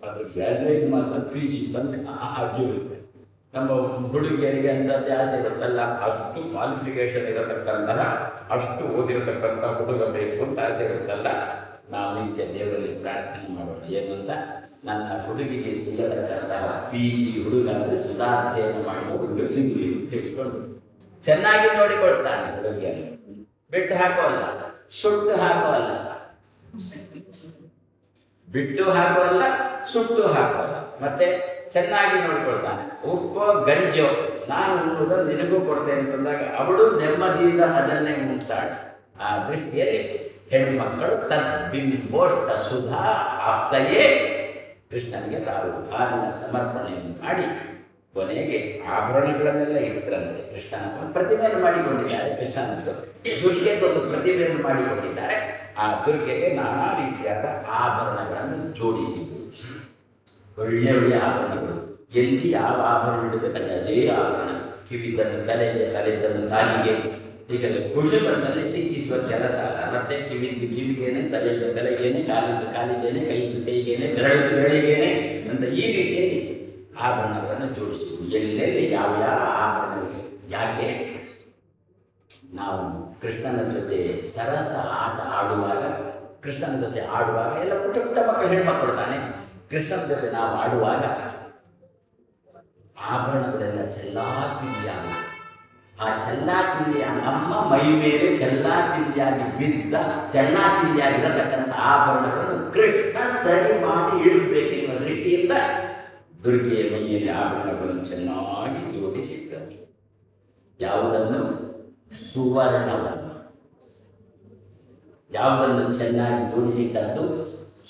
ಅದು ಗ್ರಾಜ್ಯುಯೇಷನ್ ಮಾತ್ರ PG ತನಕ ಆಗಿರುತ್ತೆ. ನಮ್ಮ ಹುಡುಗಿಯರಿಗೆ ಅಂತದ್ದೇ ಆಸೆ ಇರುತ್ತಲ್ಲ, ಅಷ್ಟು ಕ್ವಾಲಿಫಿಕೇಶನ್ ಇರತಕ್ಕಂತಹ, ಅಷ್ಟು ಓದಿರತಕ್ಕಂಥ ಹುಡುಗ ಬೇಕು ಅಂತ ಆಸೆ ಇರುತ್ತಲ್ಲ. ನಾವು ನಿತ್ಯ ದೇವರಲ್ಲಿ ಪ್ರಾರ್ಥನೆ ಮಾಡೋಣ ಏನು ಅಂತ, ನನ್ನ ಹುಡುಗಿಗೆ ಸಿಗತಕ್ಕಂತಹ PG ಹುಡುಗ ಅಂದರೆ ಸುಧಾಧ್ಯಯನ ಮಾಡಿ ಹುಡುಗ ಸಿಗಲಿ ಅಂತ ಹೇಳಿಕೊಂಡು ಚೆನ್ನಾಗಿ ನೋಡಿಕೊಳ್ತಾನೆ. ಹುಡುಗಿಯನ್ನು ಬಿಟ್ಟು ಹಾಕೋಲ್ಲ, ಸುಟ್ಟು ಹಾಕೋಲ್ಲ, ಬಿಟ್ಟು ಹಾಕೋಲ್ಲ, ಸುಟ್ಟು ಹಾಕೋಲ್ಲ, ಮತ್ತೆ ಚೆನ್ನಾಗಿ ನೋಡ್ಕೊಳ್ತಾನೆ. ಉಪ್ಪೋ ಗಂಜೋ ನಾನು ಉಣ್ಣುವುದನ್ನು ನಿನಗೂ ಕೊಡ್ತೇನೆ ಅಂತಂದಾಗ ಅವಳು ನೆಮ್ಮದಿಯಿಂದ ಅದನ್ನೇ ಉಣ್ತಾಳೆ. ಆ ದೃಷ್ಟಿಯಲ್ಲಿ ಹೆಣ್ಮಕ್ಕಳು ತದ್ಬಿಂಬೋಷ್ಟ ಸುಧಾ ಆಪ್ತಯೇ ಕೃಷ್ಣನಿಗೆ ತಾವು ಹಾಲಿನ ಸಮರ್ಪಣೆಯನ್ನು ಮಾಡಿ ಕೊನೆಗೆ ಆಭರಣಗಳನ್ನೆಲ್ಲ ಇಟ್ಟರಂತೆ. ಕೃಷ್ಣನ ಪ್ರತಿಮೆಯನ್ನು ಮಾಡಿಕೊಂಡಿದ್ದಾರೆ. ಕೃಷ್ಣನದ್ದು ದುರ್ಗೆಗೊಂದು ಪ್ರತಿಮೆಯನ್ನು ಮಾಡಿಕೊಂಡಿದ್ದಾರೆ. ಆ ದುರ್ಗೆಗೆ ನಾನಾ ರೀತಿಯಾದ ಆಭರಣಗಳನ್ನು ಜೋಡಿಸಿದರು. ಒಳ್ಳೆ ಒಳ್ಳೆ ಆಭರಣಗಳು. ಎಲ್ಲಿ ಯಾವ ಆಭರಣ ಇಡಬೇಕಲ್ಲ ಅದೇ ಆಭರಣ. ಕಿವಿದನ್ನು ತಲೆಗೆ, ತಲೆದನ್ನು ಕಾಲಿಗೆ, ಹೀಗೆಲ್ಲ ಕುಶುಬನಲ್ಲಿ ಸಿಕ್ಕಿಸುವ ಕೆಲಸ ಅಲ್ಲ. ಮತ್ತೆ ಕಿವಿಗೇನೆ, ತಲೆಗೇನೆ, ಕಾಲಿಗೇನೆ, ಕೈಗೇನೆ, ಬೆರಳಿಗೇನೆ ಅಂತ ಈ ರೀತಿಯಲ್ಲಿ ಆಭರಣಗಳನ್ನು ಜೋಡಿಸಿದ್ರು. ಎಲ್ಲೆಲ್ಲಿ ಯಾವ್ಯಾವ ಆಭರಣಗಳು. ಯಾಕೆ? ನಾವು ಕೃಷ್ಣನ ಜೊತೆ ಸರಸ ಆಟ ಆಡುವಾಗ, ಕೃಷ್ಣನ ಜೊತೆ ಆಡುವಾಗ ಎಲ್ಲ ಪುಟ್ಟ ಪುಟ್ಟ ಮಕ್ಕಳು, ಹೆಣ್ಮಕ್ಕಳು ತಾನೆ. ಕೃಷ್ಣನ ಜೊತೆ ನಾವು ಆಡುವಾಗ ಆಭರಣಗಳೆಲ್ಲ ಚೆಲ್ಲಾಪಿಲ್ಲಿಯಾಗಿ, ಆ ಚೆಲ್ಲಾಪಿಲ್ಲಿಯ ನಮ್ಮ ಮೈ ಮೇಲೆ ಚೆಲ್ಲಾಪಿಲ್ಲಿಯಾಗಿ ಬಿದ್ದ ಚೆಲ್ಲಾಪಿಲ್ಲಿಯಾಗಿರತಕ್ಕಂಥ ಆಭರಣಗಳನ್ನು ಕೃಷ್ಣ ಸರಿ ಮಾಡಿ ಇಡಬೇಕೆನ್ನುವ ದೃಷ್ಟಿಯಿಂದ ದುರ್ಗೆಯ ಮೈಯಲ್ಲಿ ಆಭರಣಗಳನ್ನು ಚೆನ್ನಾಗಿ ಜೋಡಿಸಿದ್ದರು. ಯಾವುದನ್ನು? ಸುವರ್ಣವನ್ನು. ಯಾವುದನ್ನು ಚೆನ್ನಾಗಿ ಜೋಡಿಸಿದ್ದದ್ದು?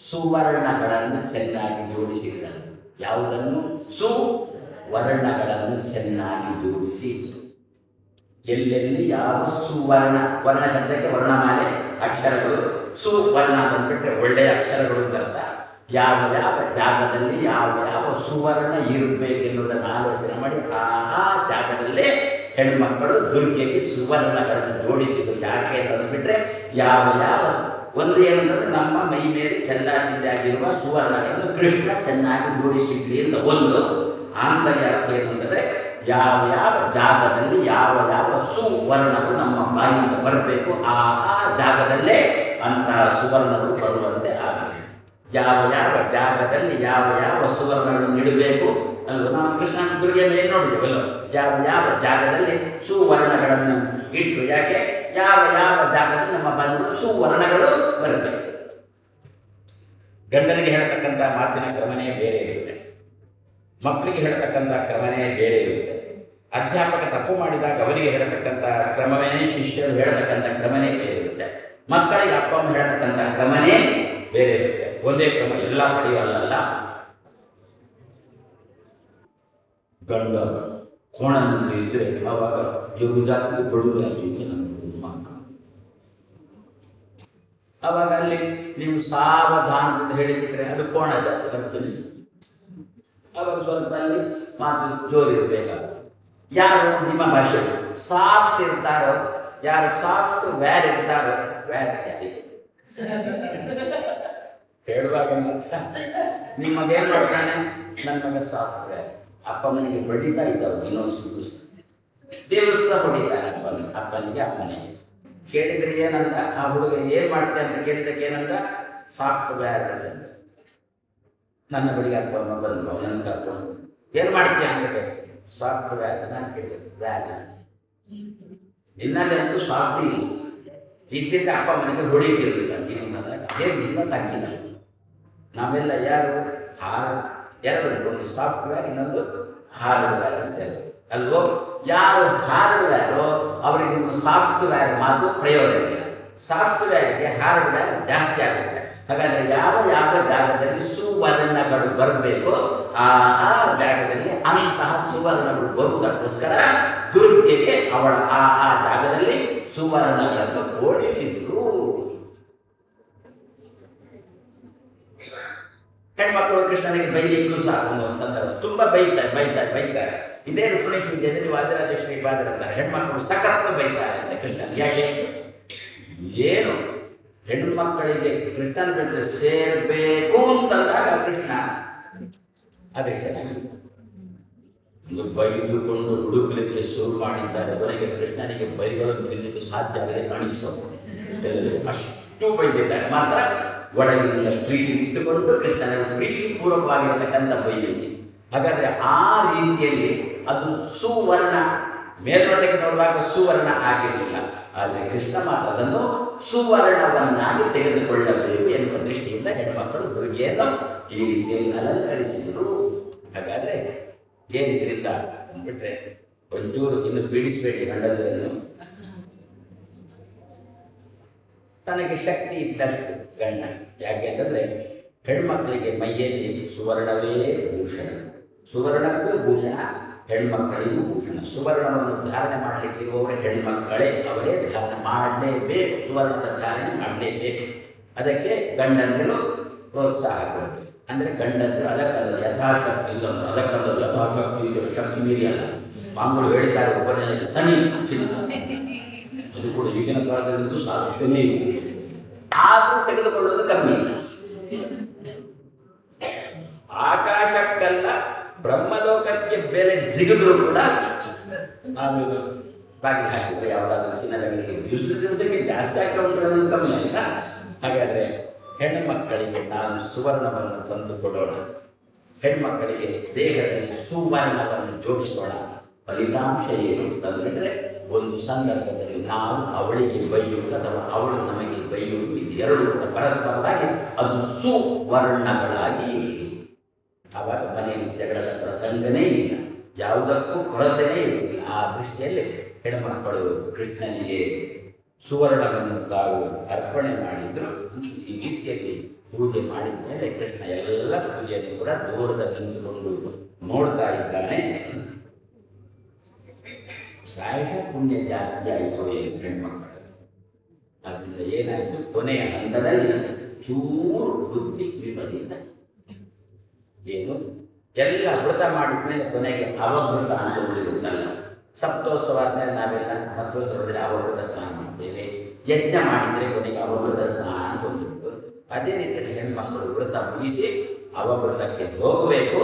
ಸುವರ್ಣಗಳನ್ನು ಚೆನ್ನಾಗಿ ಜೋಡಿಸಿದ್ದದ್ದು. ಯಾವುದನ್ನು? ಸುವರ್ಣಗಳನ್ನು ಚೆನ್ನಾಗಿ ಜೋಡಿಸಿ. ಎಲ್ಲೆಲ್ಲಿ ಯಾವ ಸುವರ್ಣ, ವರ್ಣ ಶಬ್ದಕ್ಕೆ ವರ್ಣಮಾಲೆ ಅಕ್ಷರಗಳು, ಸುವರ್ಣ ಅಂದ್ಬಿಟ್ರೆ ಒಳ್ಳೆಯ ಅಕ್ಷರಗಳು ಅಂತ. ಯಾವ ಯಾವ ಜಾಗದಲ್ಲಿ ಯಾವ ಯಾವ ಸುವರ್ಣ ಇರಬೇಕೆನ್ನುವುದನ್ನು ಆಲೋಚನೆ ಮಾಡಿ ಆ ಜಾಗದಲ್ಲೇ ಹೆಣ್ಮಕ್ಕಳು ದುರ್ಗೆಗೆ ಸುವರ್ಣಗಳನ್ನು ಜೋಡಿಸಿದರು. ಯಾಕೆ ಅಂತಂದ್ಬಿಟ್ರೆ ಯಾವ ಯಾವ ಒಂದು ಏನಂದ್ರೆ ನಮ್ಮ ಮೈ ಮೇಲೆ ಚೆಲ್ಲಾಗಿರುವ ಸುವರ್ಣಗಳನ್ನು ಕೃಷ್ಣ ಚೆನ್ನಾಗಿ ಜೋಡಿಸಿದ್ಲಿ ಅಂತ ಒಂದು. ಆಂತರ್ಯ ಅರ್ಥ ಏನಂದರೆ ಯಾವ ಯಾವ ಜಾಗದಲ್ಲಿ ಯಾವ ಯಾವ ಸುವರ್ಣಗಳು ನಮ್ಮ ಬಾಯಿಂದ ಬರಬೇಕು ಆ ಜಾಗದಲ್ಲೇ ಅಂತಹ ಸುವರ್ಣಗಳು ಬರುವಂತೆ ಆಗಬೇಕು. ಯಾವ ಯಾವ ಜಾಗದಲ್ಲಿ ಯಾವ ಯಾವ ಸುವರ್ಣಗಳನ್ನು ಇಡಬೇಕು ಅಲ್ವ? ನಾವು ಕೃಷ್ಣ ದುರ್ಗೆಯ ಮೇಲೆ ನೋಡಿದ್ದೇವಲ್ಲ, ಯಾವ ಯಾವ ಜಾಗದಲ್ಲಿ ಸುವರ್ಣಗಳನ್ನು ಇಟ್ಟು. ಯಾಕೆ? ಯಾವ ಯಾವ ಜಾಗದಲ್ಲಿ ನಮ್ಮ ಬಾಯಿಂದ ಸುವರ್ಣಗಳು ಬರಬೇಕು. ಗಂಡನಿಗೆ ಹೇಳತಕ್ಕಂಥ ಮಾತಿನ ಕ್ರಮನೇ ಬೇರೆ ಇರುತ್ತೆ, ಮಕ್ಕಳಿಗೆ ಹೇಳತಕ್ಕಂಥ ಕ್ರಮನೇ ಬೇರೆ ಇರುತ್ತೆ. ಅಧ್ಯಾಪಕ ತಪ್ಪು ಮಾಡಿದಾಗ ಅವರಿಗೆ ಹೇಳತಕ್ಕಂಥ ಕ್ರಮವೇ ಶಿಷ್ಯರು ಹೇಳತಕ್ಕಂಥ ಕ್ರಮನೇ ಬೇರೆ ಇರುತ್ತೆ. ಮಕ್ಕಳಿಗೆ ಅಪ್ಪ ಅಮ್ಮ ಹೇಳತಕ್ಕಂಥ ಕ್ರಮನೇ ಬೇರೆ ಇರುತ್ತೆ. ಒಂದೇ ಕ್ರಮ ಎಲ್ಲ ಪಡೆಯಲ್ಲ. ಗಂಡ ಕೋಣನಂತ ಇದ್ರೆ ಅವಾಗ ಇವರು ಜಾತಿ ಬಡುದಾಗಿ ಅವಾಗ ಅಲ್ಲಿ ನೀವು ಸಾವಧಾನದಿಂದ ಹೇಳಿಬಿಟ್ರೆ ಅದು ಕೋಣ ಜಾತಿ ಬರ್ತದೆ. ಅವಾಗ ಸ್ವಲ್ಪ ಅಲ್ಲಿ ಮಾತು ಜೋರಿರಬೇಕಾಗ. ಯಾರು ನಿಮ್ಮ ಭಾಷೆ ಸಾಫ್ಟ್ ಇರ್ತಾರೋ, ಯಾರು ಸಾಫ್ಟ್ ವ್ಯಾರ್ ಇರ್ತಾರೋ, ವ್ಯಾರ್ ಯಾರಿಗೆ ಹೇಳುವಾಗ ಮಾತ್ರ ನಿಮ್ಮದೇನು ಮಾಡ್ತಾನೆ, ನನ್ನ ಮಗ ಸಾಫ್ಟ್ ವ್ಯಾರ್. ಅಪ್ಪನಿಗೆ ಬಡಿತಾ ಇದ್ದವು ಇನ್ನೊಂದು ದಿವಸ ಹೊಡಿತಾನೆ ಅಪ್ಪನಿಗೆ ಅಮ್ಮನಿಗೆ. ಕೇಳಿದ್ರೆ ಏನಂದ ಆ ಹುಡುಗ, ಏನು ಮಾಡ್ತೆ ಅಂತ ಕೇಳಿದಕ್ಕೆ ಏನಂದ, ಸಾಫ್ಟ್ ವ್ಯಾರ್ ಅಂತ. ನನ್ನ ಬಡಿಗೆ ಹಾಕೊಂಡು ಬಂದು ಅವನನ್ನು ಕರ್ಕೊಂಡು ಏನು ಮಾಡ್ತೀಯ ಅಂತ ಸಾಫ್ಟ್ ವ್ಯಾರ್ ನಾನು ಕೇಳಿದೆ. ವ್ಯಾರ್ ನಿನ್ನಲ್ಲಂತೂ ಸಾಫ್ಟ್ ಇದ್ದಿದ್ದರೆ ಅಪ್ಪ ಮನೆಗೆ ಹೊಡಿತಿರ್ಲಿಲ್ಲ. ಏನು ನಿನ್ನ ತಂಗಿನ ನಾವೆಲ್ಲ ಯಾರು ಹಾರು ಎರಡು, ಒಂದು ಸಾಫ್ಟ್ವೇರ್ ಇನ್ನೊಂದು ಹಾರ್ಡ್ವೇರ್ ಅಂತ ಹೇಳಿ ಅಲ್ವೋ. ಯಾರು ಹಾರ್ಡ್ವೇರೋ ಅವರಿಗೆ ನಿಮ್ಮ ಸಾಫ್ಟ್ವೇರ್ ಮಾತು ಪ್ರಯೋಜನ ಇಲ್ಲ. ಸಾಫ್ಟ್ವೇರ್ಗೆ ಹಾರ್ಡ್ವೇರ್ ಜಾಸ್ತಿ ಆಗುತ್ತೆ. ಹಾಗಾದರೆ ಯಾವ ಯಾವ ಜಾಗದಲ್ಲಿ ಸುವರ್ಣಗಳು ಬರಬೇಕು ಆ ಜಾಗದಲ್ಲಿ ಅಂತಹ ಸುವರ್ಣಗಳು ಬರುವುದಕ್ಕೋಸ್ಕರ ದುರ್ಗೆಗೆ ಅವಳ ಆ ಜಾಗದಲ್ಲಿ ಸುವರ್ಣಗಳನ್ನು ಓಡಿಸಿದ್ರು. ಹೆಣ್ಮಕ್ಕಳು ಕೃಷ್ಣನಿಗೆ ಬೈಲಿಕ್ಕೂ ಸಹ ಒಂದು ಸಂದರ್ಭ ತುಂಬ ಬೈತಾರೆ. ಇದೇ ರುಕ್ಮಿಣೇಶ್ ವಿದ್ಯೆಯಲ್ಲಿ ವಾದಿರಾಜೇಶ್ವರಿ ಬಾದರಂತಾರೆ ಹೆಣ್ಮಕ್ಕಳು ಸಖತ್ ಬೈತಾರೆ ಅಂತ ಕೃಷ್ಣನ್. ಯಾಕೆ? ಏನು ಹೆಣ್ಮಕ್ಕಳಿಗೆ ಕೃಷ್ಣನ ಬಿಟ್ಟರೆ ಸೇರಬೇಕು ಅಂತಂದಾಗ ಕೃಷ್ಣ ಅದೇ ಚೆನ್ನಾಗಿ ಬೈದುಕೊಂಡು ಹುಡುಕಲಿಕ್ಕೆ ಶುರು ಮಾಡಿದ್ದಾರೆ. ಅವರಿಗೆ ಕೃಷ್ಣನಿಗೆ ಬೈಗಳನ್ನು ತಿನ್ನಲಿಕ್ಕೆ ಸಾಧ್ಯ ಆಗದೆ ಕಾಣಿಸ್ಕೊಂಡು ಅಷ್ಟು ಬೈದಿದ್ದಾರೆ. ಮಾತ್ರ ಒಳಗಿನ ಪ್ರೀತಿ ಇಟ್ಟುಕೊಂಡು ಕೃಷ್ಣನಿಗೆ ಪ್ರೀತಿಪೂರ್ವಕವಾಗಿರತಕ್ಕಂಥ ಬೈಲಿಗೆ. ಹಾಗಾದರೆ ಆ ರೀತಿಯಲ್ಲಿ ಅದು ಸುವರ್ಣ ಮೇಲ್ನೋಟಕ್ಕೆ ನೋಡುವಾಗ ಸುವರ್ಣ ಆಗಿರಲಿಲ್ಲ. ಆದರೆ ಕೃಷ್ಣ ಮಾತ್ರ ಅದನ್ನು ಸುವರ್ಣವನ್ನಾಗಿ ತೆಗೆದುಕೊಳ್ಳಬೇಕು ಎನ್ನುವ ದೃಷ್ಟಿಯಿಂದ ಹೆಣ್ಮಕ್ಕಳು ದುರ್ಗೆಯನ್ನು ಈ ರೀತಿಯಲ್ಲಿ ಅಲಂಕರಿಸಿದರು. ಹಾಗಾದರೆ ಏನಿದ್ರಿಂದ ಅಂದ್ಬಿಟ್ರೆ ಒಂಚೂರು ಇನ್ನು ಪೀಡಿಸಬೇಡಿ ಗಂಡಂದರನ್ನು. ತನಗೆ ಶಕ್ತಿ ಇದ್ದಷ್ಟು ಗಂಡ. ಯಾಕೆ ಅಂತಂದರೆ ಹೆಣ್ಮಕ್ಕಳಿಗೆ ಮೈಯಲ್ಲಿ ಸುವರ್ಣವೇ ಭೂಷಣ, ಸುವರ್ಣಕ್ಕೂ ಭೂಷಣ, ಹೆಣ್ಮಕ್ಕಳಿಗೂ ಭೂಷಣ. ಸುವರ್ಣವನ್ನು ಧಾರಣೆ ಮಾಡಲಿಕ್ಕಿರುವವರೇ ಹೆಣ್ಮಕ್ಕಳೇ, ಅವರೇ ಧಾರಣೆ ಮಾಡಲೇಬೇಕು, ಸುವರ್ಣದ ಧಾರಣೆ ಮಾಡಲೇಬೇಕು. ಅದಕ್ಕೆ ಗಂಡಂದಿರು ಪ್ರೋತ್ಸಾಹ ಕೊಡಬೇಕು. ಅಂದರೆ ಗಂಡಂದಿರು ಅದಕ್ಕಲ್ಲ ಯಥಾಶಕ್ತಿ ಇಲ್ಲ, ಅದಕ್ಕಲ್ಲ ಯಥಾಶಕ್ತಿ ಇದೆ, ಶಕ್ತಿ ಮೀರಿ ಅಲ್ಲ. ಮಾಮೂಲು ಹೇಳ್ತಾರೆ ಒಬ್ಬನೇ ತನಿ ಅದು ಕೂಡ ಈಗಿನ ಕಾಲದಲ್ಲಂತೂ ಸಾಧ್ಯನೇ ಇದೆ. ಆದರೂ ತೆಗೆದುಕೊಳ್ಳೋದು ಕಮ್ಮಿ. ಆಕಾಶಕ್ಕಲ್ಲ ಬ್ರಹ್ಮಲೋಕಕ್ಕೆ ಬೆಲೆ ಜಿಗಿದ್ರು ಕೂಡ ನಾವು ಬಾಗಿಲು ಹಾಕಿದ್ರೆ ಯಾವುದಾದ್ರೂ ಚಿನ್ನದಗಳಿಗೆ ದಿವಸಕ್ಕೆ ಜಾಸ್ತಿ ಆಗ್ತಾ ಉಂಟು ಕಮ್ಮಿ ಆಯ್ತಾ. ಹಾಗಾದರೆ ಹೆಣ್ಣು ಮಕ್ಕಳಿಗೆ ನಾನು ಸುವರ್ಣವನ್ನು ತಂದು ಕೊಡೋಣ. ಹೆಣ್ಮಕ್ಕಳಿಗೆ ದೇಹದಲ್ಲಿ ಸುವರ್ಣವನ್ನು ಜೋಡಿಸೋಣ. ಫಲಿತಾಂಶ ಏನು ಅಂತಂದ್ರೆ, ಒಂದು ಸಂದರ್ಭದಲ್ಲಿ ನಾವು ಅವಳಿಗೆ ಬೈಯುವುದು ಅಥವಾ ಅವಳು ನಮಗೆ ಬೈಯುವುದು, ಇದು ಎರಡು ಕೂಡ ಪರಸ್ಪರವಾಗಿ ಅದು ಸುವರ್ಣಗಳಾಗಿ, ಆವಾಗ ಮನೆಯಲ್ಲಿ ಜಗಳದ ಪ್ರಸಂಗನೇ ಇಲ್ಲ, ಯಾವುದಕ್ಕೂ ಕೊರತೆನೇ ಇರುವುದಿಲ್ಲ. ಆ ದೃಷ್ಟಿಯಲ್ಲಿ ಹೆಣ್ಮಕ್ಕಳು ಕೃಷ್ಣನಿಗೆ ಸುವರ್ಣವನ್ನು ತಾವು ಅರ್ಪಣೆ ಮಾಡಿದ್ರು. ಈ ರೀತಿಯಲ್ಲಿ ಪೂಜೆ ಮಾಡಿದ ಮೇಲೆ ಕೃಷ್ಣ ಎಲ್ಲ ಪೂಜೆಯನ್ನು ಕೂಡ ದೂರದಲ್ಲಿ ನಿಂತುಕೊಂಡು ನೋಡ್ತಾ ಇದ್ದಾನೆ. ಪ್ರಾಯಶಃ ಪುಣ್ಯ ಜಾಸ್ತಿ ಆಯಿತು ಹೆಣ್ಮಕ್ಕಳು. ಅದರಿಂದ ಏನಾಯಿತು, ಕೊನೆಯ ಹಂತದಲ್ಲಿ ಚೂರು ಬುದ್ಧಿ ವಿಪರೀತ. ಏನು ಎಲ್ಲ ವ್ರತ ಮಾಡಿದ ಮೇಲೆ ಕೊನೆಗೆ ಅವಭೃತ ಅಂತ ಉಳಿಯುತ್ತಲ್ಲ. ಸಪ್ತೋತ್ಸವ ಆದ್ಮೇಲೆ ನಾವೆಲ್ಲ ಮತ್ತೋತ್ಸವದಲ್ಲಿ ಅವಭೃತ ಸ್ನಾನ ಮಾಡ್ತೇವೆ. ಯಜ್ಞ ಮಾಡಿದರೆ ಕೊನೆಗೆ ಅವಭೃತ ಸ್ನಾನ ಅಂತ ಒಂದು. ಅದೇ ರೀತಿಯಲ್ಲಿ ಹೆಣ್ಮಕ್ಕಳು ವ್ರತ ಮುಗಿಸಿ ಅವಭೃತಕ್ಕೆ ಹೋಗಬೇಕು.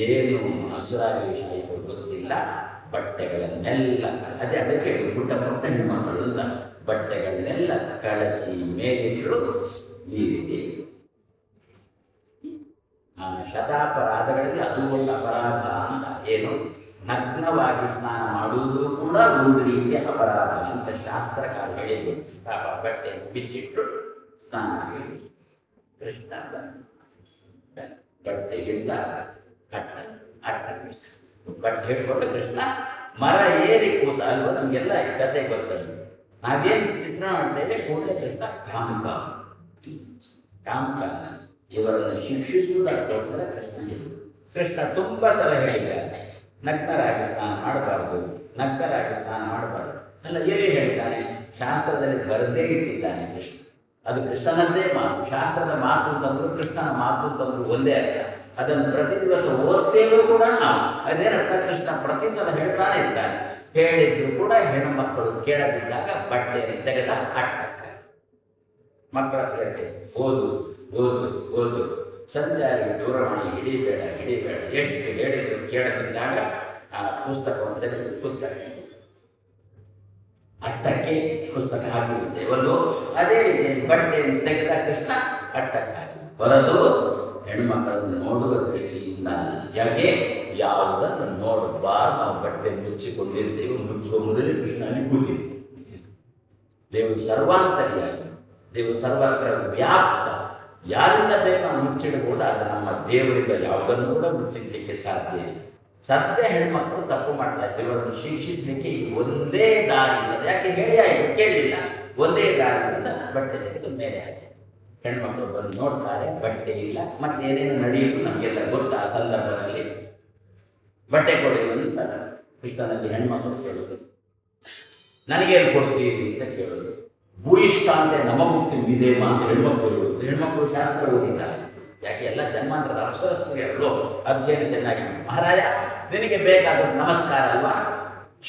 ಏನು ಅಸುರಾವೇಶ ಆಯಿತು ಗೊತ್ತಿಲ್ಲ. ಬಟ್ಟೆಗಳನ್ನೆಲ್ಲ ಅದಕ್ಕೆ ಪುಟ್ಟ ಪುಟ್ಟ ಹೆಣ್ಮಕ್ಕಳು ಬಟ್ಟೆಗಳನ್ನೆಲ್ಲ ಕಳಚಿ ಮೇಲಿಟ್ಟು ನೀರಿದೆ. ಶತಾಪರಾಧಗಳಲ್ಲಿ ಅದು ಒಂದು ಅಪರಾಧ ಅಂತ. ಏನು, ನಗ್ನವಾಗಿ ಸ್ನಾನ ಮಾಡುವುದು ಕೂಡ ಒಂದು ರೀತಿಯ ಅಪರಾಧ ಅಂತ ಶಾಸ್ತ್ರಕಾರ ಹೇಳಿದೆ. ಪಾಪ ಬಟ್ಟೆ ಬಿಚ್ಚಿಟ್ಟು ಸ್ನಾನ ಮಾಡಿ ಕೃಷ್ಣ ಬಟ್ಟೆ ಹಿಡಿದ ಬಟ್ಟೆ ಹಿಡ್ಕೊಂಡು ಕೃಷ್ಣ ಮರ ಏರಿ ಕೂತ ಅಲ್ವ. ನಮಗೆಲ್ಲ ಈ ಕತೆ ಗೊತ್ತಲ್ಲ. ನಾವೇನು ಚಿತ್ರ ಮಾಡ್ತೇವೆ, ಕೂಡಲೇ ಕೃಷ್ಣ ಕಾಮಕ ಇವರನ್ನು ಶಿಕ್ಷಿಸುವುದಕ್ಕೋಸ್ಕರ ಕೃಷ್ಣ ತುಂಬ ಸಲ ಹೇಳಿದ್ದಾರೆ, ನಗ್ನರಾಗಿ ಸ್ನಾನ ಮಾಡಬಾರ್ದು, ನಗ್ನರಾಗಿ ಸ್ನಾನ ಮಾಡಬಾರ್ದು. ಅಲ್ಲ, ಎಲ್ಲಿ ಹೇಳಿದ್ದಾನೆ? ಶಾಸ್ತ್ರದಲ್ಲಿ ಬರದೇ ಇಟ್ಟಿದ್ದಾನೆ ಕೃಷ್ಣ. ಅದು ಕೃಷ್ಣನದ್ದೇ ಮಾತು. ಶಾಸ್ತ್ರದ ಮಾತು ಅಂತಂದ್ರು ಕೃಷ್ಣನ ಮಾತು ಅಂತಂದ್ರು ಒಂದೇ ಅರ್ಥ. ಅದನ್ನು ಪ್ರತಿ ದಿವಸ ಓದ್ತೇವೂ ಕೂಡ ನಾವು. ಅದೇನರ್ಥ, ಕೃಷ್ಣ ಪ್ರತಿ ಸಲ ಹೇಳ್ತಾನೆ ಇದ್ದಾನೆ. ಹೇಳಿದ್ರು ಕೂಡ ಹೆಣ್ಣು ಮಕ್ಕಳು ಕೇಳದಿದ್ದಾಗ ಬಟ್ಟೆಯನ್ನು ತೆಗೆದ ಹಾಕ್ತಾರೆ. ಮಕ್ಕಳ ಕೇಳಿ ಓದು ಓದು ಓದು, ಸಂಚಾರಿ ದೂರವಾಣಿ ಹಿಡಿಬೇಡ ಹಿಡಿಬೇಡ, ಎಷ್ಟು ಹೇಳಿದ್ರು ಕೇಳದಿದ್ದಾಗ ಆ ಪುಸ್ತಕವನ್ನು ತೆಗೆದು ಪುಸ್ತಕ ಅಟ್ಟಕ್ಕೆ ಪುಸ್ತಕ ಹಾಕಿರುತ್ತೆ ಒಂದು. ಅದೇ ರೀತಿ ಬಟ್ಟೆಯನ್ನು ತೆಗೆದ ಕೃಷ್ಣ ಅಟ್ಟಕ್ಕೆ ಹಾಕಿ ಹೊರದು ಹೆಣ್ಮಕ್ಕಳನ್ನು ನೋಡುವ ದೃಷ್ಟಿಯಿಂದ. ಯಾಕೆ, ಯಾವುದನ್ನು ನೋಡಬಾರ್ದು. ನಾವು ಬಟ್ಟೆ ಮುಚ್ಚಿಕೊಂಡಿರ್ತೇವೆ, ಮುಚ್ಚುವ ಮೊದಲೇ ಕೃಷ್ಣನಿಗೆ ಗೊತ್ತಿದೆ. ದೇವರು ಸರ್ವಾಂತರ್ಯಾಗಿ, ದೇವರು ಸರ್ವತ್ರ ವ್ಯಾಪ್ತ. ಯಾರಿಂದ ಬೇಕು ನಾವು ಮುಚ್ಚಿಡಬಹುದು, ಆದರೆ ನಮ್ಮ ದೇವರಿಂದ ಯಾವುದನ್ನು ಕೂಡ ಮುಚ್ಚಿಡಲಿಕ್ಕೆ ಸಾಧ್ಯ ಇಲ್ಲ. ಸತ್ಯ ಹೆಣ್ಮಕ್ಕಳು ತಪ್ಪು ಮಾಡ್ತಾ ಇದ್ದೇವೆ. ಅವರನ್ನು ಶಿಕ್ಷಿಸಲಿಕ್ಕೆ ಒಂದೇ ದಾರಿ ಇಲ್ಲದೆ, ಯಾಕೆ ಹೇಳಿ ಆಯಿತು ಕೇಳಲಿಲ್ಲ, ಒಂದೇ ದಾರಿಯಿಂದ ಬಟ್ಟೆ ತೆಗೆದು ಮೇಲೆ ಹಾಕಿ ಹೆಣ್ಮಕ್ಳು ಬಂದು ನೋಡ್ತಾರೆ, ಬಟ್ಟೆ ಇಲ್ಲ. ಮತ್ತೆ ಏನೇನು ನಡೆಯುವುದು ನಮಗೆಲ್ಲ ಗೊತ್ತ. ಆ ಸಂದರ್ಭದಲ್ಲಿ ಬಟ್ಟೆ ಕೊಡಿ ಅಂತ ಕೃಷ್ಣನಲ್ಲಿ ಹೆಣ್ಮಕ್ಳು ಕೇಳೋದು, ನನಗೇನು ಕೊಡ್ತೀವಿ ಅಂತ ಕೇಳೋದು. ಭೂಯಿಷ್ಠ ಅಂತ ನಮಮುಕ್ತಿ ವಿಧೇಮ ಅಂತ ಹೆಣ್ಮಕ್ಳು ಹೇಳುವುದು. ಹೆಣ್ಮಕ್ಳು ಶಾಸ್ತ್ರ ಓದಿದ್ದಾರೆ. ಯಾಕೆ, ಎಲ್ಲ ಜನ್ಮಾಂತರದ ಅಪ್ಸರಸ್ಸುಗಳು ಅಧ್ಯಯನ ಚೆನ್ನಾಗಿ. ಮಹಾರಾಜ, ನಿನಗೆ ಬೇಕಾದ ನಮಸ್ಕಾರ ಅಲ್ವಾ,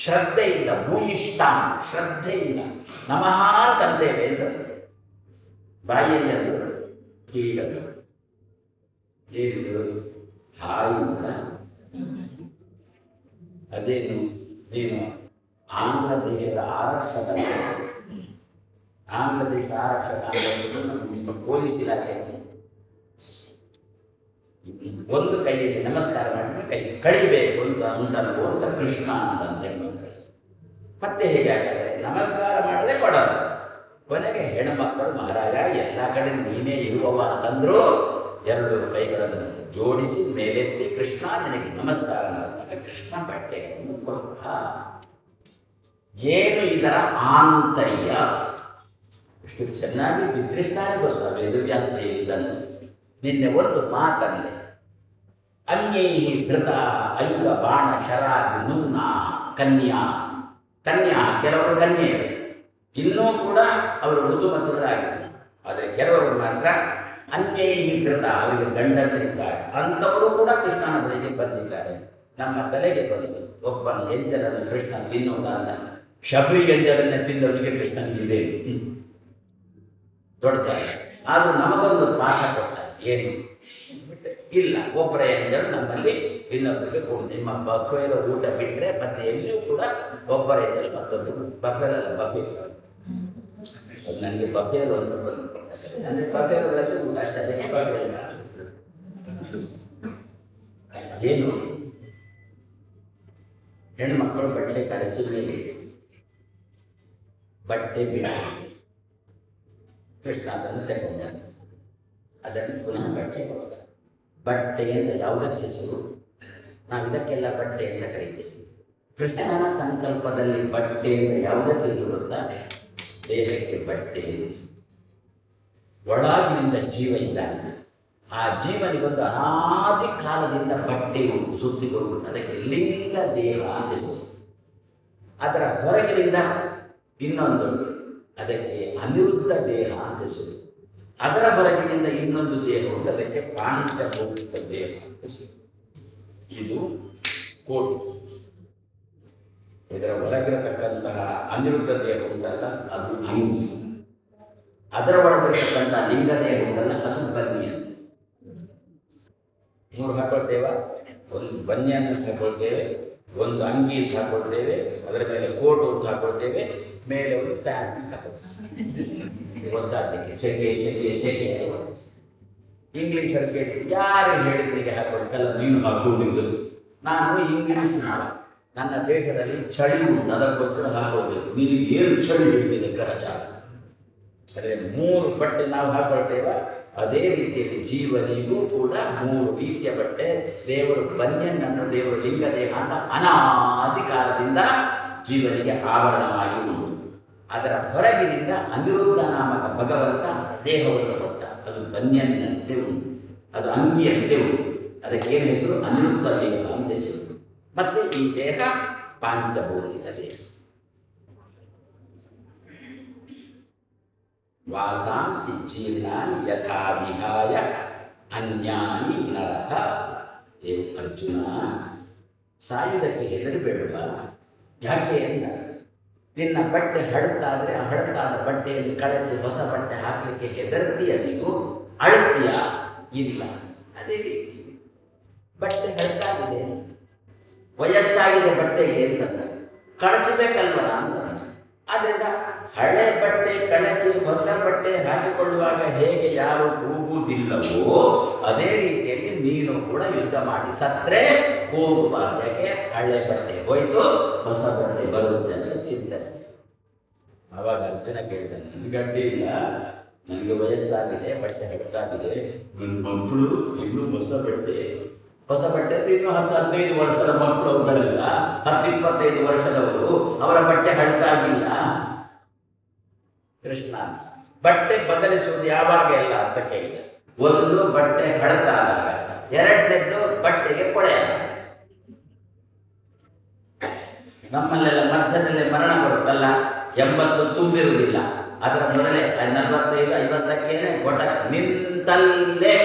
ಶ್ರದ್ಧೆಯಿಂದ, ಭೂಯಿಷ್ಠ ಶ್ರದ್ಧೆಯಿಂದ ನಮಃ ತಂದೇವೆ ಅಂತ ಬಾಯಿಯಲ್ಲಿ ಅಂದರು. ಹೀಗಂದರು ಏನಿದ್ರು ತಾಯಿಯಿಂದ. ಅದೇನು, ನೀನು ಆಂಗ್ಲ ದೇಶದ ಆರಕ್ಷಕ, ಆಂಗ್ಲ ದೇಶ ಆರಕ್ಷಕ ನಿಮ್ಮ ಪೊಲೀಸ್ ಇಲಾಖೆ ಒಂದು ಕೈಯಲ್ಲಿ ನಮಸ್ಕಾರ ಮಾಡಿದ್ರೆ ಕೈ ಕಡಿಬೇಕು ಅಂತ ಉಂಟಲ್ವೋ ಅಂತ ಕೃಷ್ಣ ಅಂತ ಹೆಣ್ಮಕ್ಳು. ಮತ್ತೆ ಹೇಗಾಗ್ತದೆ, ನಮಸ್ಕಾರ ಮಾಡದೆ ಕೊಡೋದು. ಕೊನೆಗೆ ಹೆಣ್ಮಕ್ಕಳು, ಮಹಾರಾಜ ಎಲ್ಲ ಕಡೆ ನೀನೇ ಇರುವವ ಅಂತಂದ್ರು. ಎರಡು ಕೈಗಳನ್ನು ಜೋಡಿಸಿ ಮೇಲೆತ್ತಿ ಕೃಷ್ಣ ನಿನಗೆ ನಮಸ್ಕಾರ ಮಾಡಿದಾಗ ಕೃಷ್ಣ ಬಟ್ಟೆಗಳನ್ನು ಕೊಟ್ಟ. ಏನು ಇದರ ಆಂತರ್ಯ ಎಷ್ಟು ಚೆನ್ನಾಗಿ ಚಿತ್ರಿಸ್ತಾರೆ ಗೊತ್ತಾ ವೇದವ್ಯಾಸ ಇದನ್ನು. ನಿನ್ನೆ ಒಂದು ಮಾತನ್ನೇ, ಅನ್ಯೈ ಧೃತ ಅಯುಗ ಬಾಣ ಶರಾದಿ ಮುನ್ನ ಕನ್ಯಾ ಕೆಲವರು ಕನ್ಯೆಯರು, ಇನ್ನೂ ಕೂಡ ಅವರು ಋತುಮತಿಗಳಾಗಿದ್ದಾರೆ. ಆದರೆ ಕೆಲವರು ಮಾತ್ರ ಅನ್ಯೈ ಧೃತ, ಅವರಿಗೆ ಗಂಡಂದಿರಿದ್ದಾರೆ. ಅಂಥವರು ಕೂಡ ಕೃಷ್ಣನ ಬಳಿಗೆ ಬಂದಿದ್ದಾರೆ. ನಮ್ಮ ತಲೆಗೆ ಬಂದು ಒಬ್ಬನ ಎಂಜಲನ್ನು ಕೃಷ್ಣ ತಿನ್ನುವುದಾದ, ಶಬರಿ ಎಂಜಲನ್ನು ತಿಂದವರಿಗೆ ಕೃಷ್ಣನಿಗಿದೆ ದೊಡ್ಡದಾಗಿ. ಆದರೂ ನಮಗೊಂದು ಪಾಠ ಕೊಟ್ಟ, ಏನು ಇಲ್ಲ, ಒಬ್ಬರ ಎಂಜಲು ನಮ್ಮಲ್ಲಿ ಇನ್ನೊಬ್ಬರಿಗೆ ಕೊಡು. ನಿಮ್ಮ ಬಫೆಲ ಊಟ ಬಿಟ್ಟರೆ ಮತ್ತೆ ಎಲ್ಲಿಯೂ ಕೂಡ ಒಬ್ಬರ ಎಂಜಲು ಮತ್ತೊಂದು ಬಫೆಲಲ್ಲ, ಬಫೆ. ನನಗೆ ಬಫೆಲ್ ಅಂದರೆ ಬಫೆಗಳಲ್ಲಿ ಊಟ ಅಷ್ಟೇ. ಏನು ಹೆಣ್ಮಕ್ಕಳು ಬಟ್ಟೆ ಕಳಚಿ ಮೇಲೆ ಬಟ್ಟೆ ಬಿಡ ಕೃಷ್ಣ ಅದನ್ನು ತಗೊಂಡ ಅದನ್ನು ಪುನಃ ಬಟ್ಟೆ ಕೊಡ. ಬಟ್ಟೆ ಅಂತ ಯಾವುದಕ್ಕೆ ಹೆಸರು? ನಾವು ಇದಕ್ಕೆಲ್ಲ ಬಟ್ಟೆ ಅಂತ ಕರೀತೇವೆ. ಕೃಷ್ಣನ ಸಂಕಲ್ಪದಲ್ಲಿ ಬಟ್ಟೆ ಅಂತ ಯಾವುದಕ್ಕೆ ಹೆಸರು ಗೊತ್ತಾ? ದೇಹಕ್ಕೆ ಬಟ್ಟೆ. ಒಳಗಿನಿಂದ ಜೀವ ಇದ್ದಾನೆ. ಆ ಜೀವನಿಗೊಂದು ಅನಾದಿ ಕಾಲದಿಂದ ಬಟ್ಟೆಯು ಸುತ್ತಿಕೊಂಡು ಅದಕ್ಕೆ ಲಿಂಗ ದೇಹ ಅಂತ ಹೆಸರು. ಅದರ ಹೊರಗಿನಿಂದ ಇನ್ನೊಂದು ಅದಕ್ಕೆ ಅನಿರುದ್ಧ ದೇಹ ಅಂತ ಹೆಸರು. ಅದರ ಹೊರಗಿನಿಂದ ಇನ್ನೊಂದು ದೇಹ ಉಂಟು, ಅದಕ್ಕೆ ಪಾಂಚಭೌತಿಕ ದೇಹ ಅಂತ ಹೆಸರು. ಇದು ಕೋಟಿ. ಇದರ ಒಳಗಿರತಕ್ಕಂತಹ ಅನಿರುದ್ಧ ದೇಹ ಉಂಟಲ್ಲ ಅದು ಅಂಗಿ. ಅದರ ಒಳಗಿರತಕ್ಕಂತಹ ಲಿಂಗ ದೇಹ ಉಂಟಲ್ಲ ಅದು ಬನ್ನಿ. ಮೂರು ಹಾಕೊಳ್ತೇವ. ಒಂದು ಬನ್ನಿಯನ್ನು ಹಾಕೊಳ್ತೇವೆ, ಒಂದು ಅಂಗಿ ಅಂತ ಹಾಕೊಳ್ತೇವೆ, ಅದರ ಮೇಲೆ ಕೋಟು ಅಂತ ಹಾಕೊಳ್ತೇವೆ, ಮೇಲೆ ಒಂದು ಫ್ಯಾನ್ ಹಾಕೊಳ್ತೇವೆ ಒದ್ದಾಡಲಿಕ್ಕೆ. ಸೆಕೆ ಸೆಕೆ ಸೆಕೆ. ಇಂಗ್ಲೀಷಲ್ಲಿ ಕೇಳಿ ಯಾರು ಹೇಳಿದ್ರಿಗೆ ಹಾಕೊಳ್ತಲ್ಲ ನೀನು ಹಾಕೊಂಡಿದ್ದು. ನಾನು ಇಂಗ್ಲೀಷ್ ನನ್ನ ದೇಶದಲ್ಲಿ ಚಳಿ ಉಂಟು, ಅದಕ್ಕೋಸ್ಕರ ಹಾಕೊಳ್ಬೇಕು. ನಿನಗೆ ಏನು ಚಳಿ ಹಿಡಿದಿದೆ ಗ್ರಹಚಾರ. ಆದರೆ ಮೂರು ಬಟ್ಟೆ ನಾವು ಹಾಕೊಳ್ತೇವ. ಅದೇ ರೀತಿಯಲ್ಲಿ ಜೀವನಿಗೂ ಕೂಡ ಮೂರು ರೀತಿಯ ಬಟ್ಟೆ. ದೇವರು ಬನ್ಯನನ್ನು ದೇವರು ಲಿಂಗ ದೇಹ ಅಂತ ಅನಾದಿ ಕಾಲದಿಂದ ಜೀವನಿಗೆ ಆವರಣವಾಗಿ ಉಂಟು. ಅದರ ಹೊರಗಿನಿಂದ ಅನಿರುದ್ಧ ನಾಮಕ ಭಗವಂತ ದೇಹವನ್ನು ಕೊಟ್ಟ. ಅದು ಬನ್ಯನ್ನಂತೆ ಉಂಟು, ಅದು ಅಂಗಿಯಂತೆ ಉಂಟು. ಅದಕ್ಕೇನು ಹೆಸರು? ಅನಿರುದ್ಧ ದೇಹ ಅಂತ ಹೆಸರು. ಮತ್ತೆ ಈ ದೇಹ ಪಾಂಚಭೌತಿಕ ದೇಹ. ವಾಸಾಂಸಿ ಜೀರ್ಣಾನಿ ಯಥಾ ವಿಹಾಯ ಅನ್ಯಾನಿ ನರಃ. ಏ ಅರ್ಜುನ, ಸಾಯುವುದಕ್ಕೆ ಹೆದರಬೇಡ. ಯಾಕೆ ಅಂತ, ನಿನ್ನ ಬಟ್ಟೆ ಹಳತಾದರೆ ಆ ಹಳತಾದ ಬಟ್ಟೆಯಲ್ಲಿ ಕಳಚಿ ಹೊಸ ಬಟ್ಟೆ ಹಾಕಲಿಕ್ಕೆ ಹೆದರ್ತೀಯ ನೀನು, ಅಳ್ತೀಯ ಇಲ್ಲ. ಅದೇ ರೀತಿ ಬಟ್ಟೆ ಹಳತಾಗಿದೆ, ವಯಸ್ಸಾಗಿದೆ ಬಟ್ಟೆಗೆ ಅಂತಂದ ಕಳಚಬೇಕಲ್ವ ಅಂತ. ಆದ್ದರಿಂದ ಹಳೆ ಬಟ್ಟೆ ಕಳಚಿ ಹೊಸ ಬಟ್ಟೆ ಹಾಕಿಕೊಳ್ಳುವಾಗ ಹೇಗೆ ಯಾರು ಕೂಗುವುದಿಲ್ಲವೋ ಅದೇ ರೀತಿಯಲ್ಲಿ ನೀನು ಕೂಡ ಯುದ್ಧ ಮಾಡಿ ಸತ್ರೆ ಹೋಗಬಾರ್ದು. ಯಾಕೆ? ಹಳೆ ಬಟ್ಟೆ ಹೋಯ್ತು, ಹೊಸ ಬಟ್ಟೆ ಬರುತ್ತೆ ಅಂತ ಚಿಂತನೆ. ಆವಾಗ ಅರ್ಜುನ ಕೇಳಿದ, ನನಗೆ ಗಡ್ಡೆ ಇಲ್ಲ, ನನಗೆ ವಯಸ್ಸಾಗಿದೆ, ಬಟ್ಟೆ ಹಳತಾಗಿದೆ, ನನ್ನ ಮಕ್ಕಳು ಇನ್ನೂ ಹೊಸ ಬಟ್ಟೆ ಅಂದ್ರೆ ಇನ್ನೂ 10-15 ವರ್ಷದ ಮಕ್ಕಳು ಅವುಗಳೆಲ್ಲ, 10-25 ವರ್ಷದವರು, ಅವರ ಬಟ್ಟೆ ಹಳತಾಗಿಲ್ಲ. ಕೃಷ್ಣ ಬಟ್ಟೆ ಬದಲಿಸುವುದು ಯಾವಾಗ ಎಲ್ಲ ಅಂತ ಕೇಳಿದೆ. ಒಂದು ಬಟ್ಟೆ ಹಳತಾದಾಗ, ಎರಡನೇದ್ದು ಬಟ್ಟೆಗೆ ಕೊಳೆಯಾಗ. ನಮ್ಮಲ್ಲೆಲ್ಲ ಮಧ್ಯದಲ್ಲಿ ಮರಣ ಬರುತ್ತಲ್ಲ, 80 ತುಂಬಿರುವುದಿಲ್ಲ, ಅದರ ಮೊದಲೇ 45-50ಕ್ಕೇನೆ ಗೊಟ ನಿಂತಲ್ಲೇ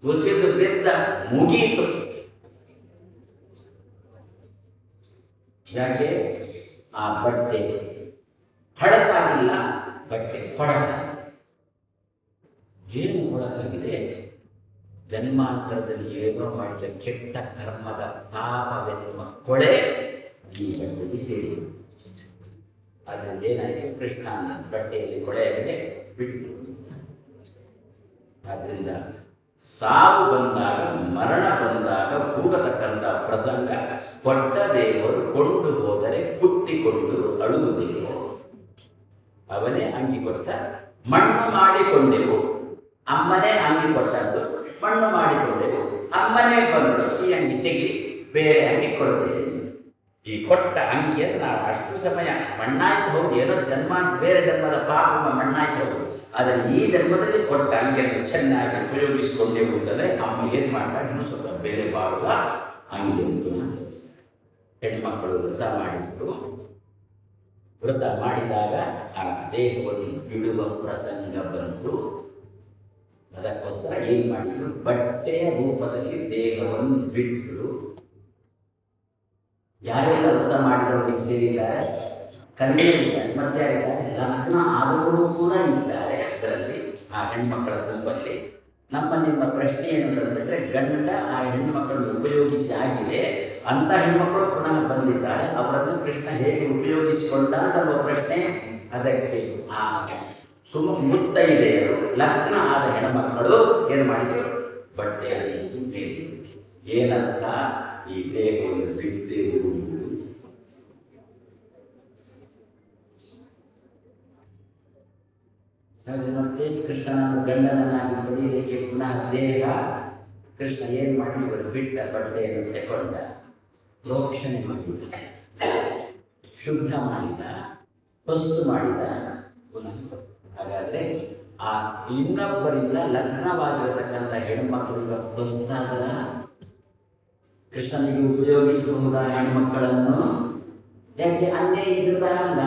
ಕುಸಿದು ಬಿದ್ದ ಮುಗೀತು. ಯಾಕೆ? ಆ ಬಟ್ಟೆ ಹಳತಾಗಿಲ್ಲ, ಬಟ್ಟೆ ಕೊಳಕಾಗಿದೆ. ಏನು ಕೊಳಕಾಗಿದೆ? ಜನ್ಮಾಂತರದಲ್ಲಿ ಏನೋ ಮಾಡಿದ ಕೆಟ್ಟ ಕರ್ಮದ ಪಾಪವೆನ್ನುವ ಕೊಳೆ ಈ ಬಟ್ಟೆಗೆ ಸೇರಿ. ಅದರಿಂದ ಏನಾಯಿತು? ಕೃಷ್ಣ ಬಟ್ಟೆಯಲ್ಲಿ ಕೊಳೆಯಾಗಿದೆ ಬಿಟ್ಟು. ಆದ್ದರಿಂದ ಸಾವು ಬಂದಾಗ, ಮರಣ ಬಂದಾಗ ಕೂಗತಕ್ಕಂಥ ಪ್ರಸಂಗ, ಕೊಟ್ಟ ದೇವರು ಕೊಂಡು ಹೋದರೆ ಕುಟ್ಟಿಕೊಂಡು ಅಳುವುದೇವೋ, ಅವನೇ ಅಂಗಿ ಕೊಟ್ಟ, ಮಣ್ಣು ಮಾಡಿಕೊಂಡೆವು. ಅಮ್ಮನೇ ಅಂಗಿ ಕೊಟ್ಟದ್ದು, ಮಣ್ಣು ಮಾಡಿಕೊಂಡೆವು. ಅಮ್ಮನೇ ಬಂದು ಈ ಅಂಗಿ ತೆಗಿ, ಬೇರೆ ಅಂಗಿ ಕೊಡ್ತೇವೆ. ಈ ಕೊಟ್ಟ ಅಂಗಿಯನ್ನು ನಾವು ಅಷ್ಟು ಸಮಯ ಮಣ್ಣಾಯ್ತು, ಹೌದು, ಏನೋ ಜನ್ಮ ಬೇರೆ ಜನ್ಮದ ಪಾಪ ಮಣ್ಣಾಯ್ತು, ಹೌದು, ಆದರೆ ಈ ಜನ್ಮದಲ್ಲಿ ಕೊಟ್ಟ ಅಂಗಿಯನ್ನು ಚೆನ್ನಾಗಿ ಉಪಯೋಗಿಸಿಕೊಂಡೆವು ಅಂತಂದರೆ ಅಮ್ಮ ಏನು ಮಾಡ್ತಾರೆ? ಇನ್ನೂ ಸ್ವಲ್ಪ ಬೆಲೆ ಬಾಳುವ ಅಂಗಿಯನ್ನು ಹೆಣ್ಮಕ್ಕಳು ವ್ರತ ಮಾಡಿದ್ರು. ವ್ರತ ಮಾಡಿದಾಗ ಆ ದೇಹವನ್ನು ಬಿಡುವ ಪ್ರಸಂಗ ಬಂತು. ಅದಕ್ಕೋಸ್ಕರ ಏನು ಮಾಡಿದ್ರು? ಬಟ್ಟೆಯ ರೂಪದಲ್ಲಿ ದೇಹವನ್ನು ಬಿಟ್ಟರು. ಯಾರೆಲ್ಲ ವ್ರತ ಮಾಡಿದವರಿಗೆ ಸೇರಿದ್ದಾರೆ? ಕನ್ಯೆ ಇದ್ದಾರೆ, ಮತ್ತೆ ಯಾರಿದ್ದಾರೆ? ಲಗ್ನ ಆದವರು ಕೂಡ ಇದ್ದಾರೆ ಅದರಲ್ಲಿ, ಆ ಹೆಣ್ಮಕ್ಕಳ ಗುಂಪಲ್ಲಿ. ನಿಮ್ಮ ಪ್ರಶ್ನೆ ಏನು ಅಂತಂದ್ರೆ, ಗಂಡ ಆ ಹೆಣ್ಮಕ್ಕಳನ್ನು ಉಪಯೋಗಿಸಿ ಆಗಿದೆ, ಅಂತ ಹೆಣ್ಮಕ್ಕಳು ಪುನಃ ಬಂದಿದ್ದಾರೆ, ಅವರನ್ನು ಕೃಷ್ಣ ಹೇಗೆ ಉಪಯೋಗಿಸಿಕೊಂಡ ಅನ್ನುವ ಪ್ರಶ್ನೆ. ಅದಕ್ಕೆ ಆ ಮುತ್ತೈದೆಯರು, ಲಗ್ನ ಆದ ಹೆಣ್ಮಕ್ಕಳು ಏನು ಮಾಡಿದರು? ಬಟ್ಟೆಯನ್ನು ಏನಂತ ಈ ದೇಹವನ್ನು ಬಿಟ್ಟಿರುವುದು. ಮತ್ತೆ ಕೃಷ್ಣನನ್ನು ಗಂಡನನ್ನಾಗಿ ಪಡೆಯಲಿಕ್ಕೆ ಪುನಃ ದೇಹ ಕೃಷ್ಣ ಏನು ಮಾಡಿ ಇವರು ಬಿಟ್ಟ ಬಟ್ಟೆಯನ್ನು ತಗೊಂಡ, ಪ್ರೋಕ್ಷಣೆ ಮಾಡಿದ, ಶುದ್ಧ ಮಾಡಿದ, ವಸ್ತು ಮಾಡಿದ ಪುನಃ. ಹಾಗಾದರೆ ಆ ಇನ್ನೊಬ್ಬರಿಂದ ಲಗ್ನವಾಗಿರತಕ್ಕಂಥ ಹೆಣ್ಮಕ್ಕಳಿಗೆ ಹೊಸ್ತಾಗಲ್ಲ. ಕೃಷ್ಣನಿಗೆ ಉಪಯೋಗಿಸಬಹುದ ಹೆಣ್ಮಕ್ಕಳನ್ನು ಯಾಕೆ ಅನ್ಯ ಇದ್ರದ ಅಲ್ಲ,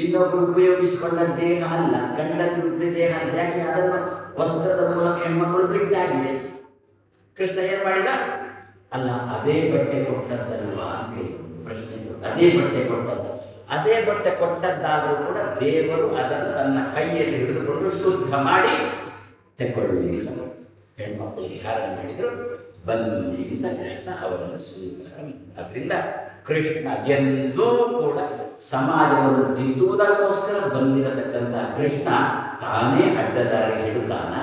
ಇನ್ನೊಬ್ಬರು ಉಪಯೋಗಿಸಿಕೊಂಡ ದೇಹ ಅಲ್ಲ, ಗಂಡನ ದೇಹ ಅಲ್ಲ. ಯಾಕೆ ಅದನ್ನು ವಸ್ತ್ರದ ಮೂಲಕ ಹೆಣ್ಮಕ್ಕಳು ಬಿಟ್ಟಾಗಿದೆ. ಕೃಷ್ಣ ಏನು ಮಾಡಿದ? ಅಲ್ಲ, ಅದೇ ಬಟ್ಟೆ ಕೊಟ್ಟದ್ದಲ್ವಾ ಅಂತ ಪ್ರಶ್ನೆ. ಅದೇ ಬಟ್ಟೆ ಕೊಟ್ಟದ್ದು, ಅದೇ ಬಟ್ಟೆ ಕೊಟ್ಟದ್ದಾದರೂ ಕೂಡ ದೇವರು ಅದನ್ನು ತನ್ನ ಕೈಯಲ್ಲಿ ಹಿಡಿದುಕೊಂಡು ಶುದ್ಧ ಮಾಡಿ ತಗೊಳ್ಳಿಲ್ಲ. ಹೆಣ್ಮಕ್ಕಳಿಗೆ ಹಾರಣ ಮಾಡಿದ್ರು, ಬಂದಿಯಿಂದ ಕೃಷ್ಣ ಅವರನ್ನು ಸ್ವೀಕಾರ. ಅದರಿಂದ ಕೃಷ್ಣ ಎಂದೂ ಕೂಡ ಸಮಾಜವನ್ನು ತಿದ್ದುವುದಕ್ಕೋಸ್ಕರ ಬಂದಿರತಕ್ಕಂಥ ಕೃಷ್ಣ ತಾನೇ ಅಡ್ಡದಾರಿ ಹಿಡುತ್ತಾನ,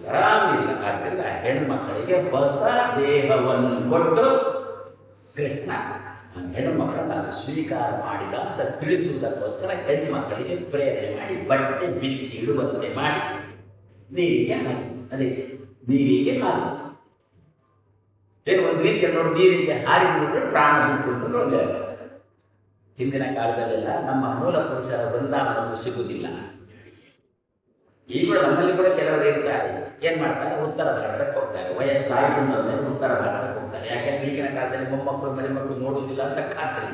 ಆರಾಮಿಲ್ಲ. ಆದ್ದರಿಂದ ಹೆಣ್ಮಕ್ಕಳಿಗೆ ಹೊಸ ದೇಹವನ್ನು ಕೊಟ್ಟು ಕೃಷ್ಣ ಹೆಣ್ಣುಮಕ್ಕಳನ್ನ ಸ್ವೀಕಾರ ಮಾಡಿದ ಅಂತ ತಿಳಿಸುವುದಕ್ಕೋಸ್ಕರ ಹೆಣ್ಮಕ್ಕಳಿಗೆ ಪ್ರೇರಣೆ ಮಾಡಿ ಬಟ್ಟೆ ಬಿಚ್ಚಿ ಇಡುವಂತೆ ಮಾಡಿ ನೀರಿಗೆ ಹಾಕಿ. ಅದೇ ನೀರಿಗೆ ಹಾಲು ಏನು ಒಂದು ರೀತಿಯಲ್ಲಿ ನೋಡಿ, ನೀರಿಗೆ ಹಾರಿಬಿಟ್ರೆ ಪ್ರಾಣ ಬಿಟ್ಟು ನೋಡಿದೆ. ಹಿಂದಿನ ಕಾಲದಲ್ಲೆಲ್ಲ ನಮ್ಮ ಮೂಲ ಪುರುಷರ ವೃಂದಾವನವು ಸಿಗುವುದಿಲ್ಲ. ಈಗ ನಮ್ಮಲ್ಲಿ ಕೂಡ ಕೆಲವರು ಇರ್ತಾರೆ, ಏನು ಮಾಡ್ತಾರೆ, ಉತ್ತರ ಭಾರತಕ್ಕೆ ಹೋಗ್ತಾರೆ. ವಯಸ್ಸಾಯಿತು ಅಂದರೆ ಉತ್ತರ ಭಾರತಕ್ಕೆ ಹೋಗ್ತಾರೆ. ಯಾಕೆಂದ್ರೆ ಈಗಿನ ಕಾಲದಲ್ಲಿ ಮೊಮ್ಮಕ್ಕಳು ಮರಿಮಕ್ಕಳು ನೋಡುವುದಿಲ್ಲ ಅಂತ ಖಾತ್ರಿ.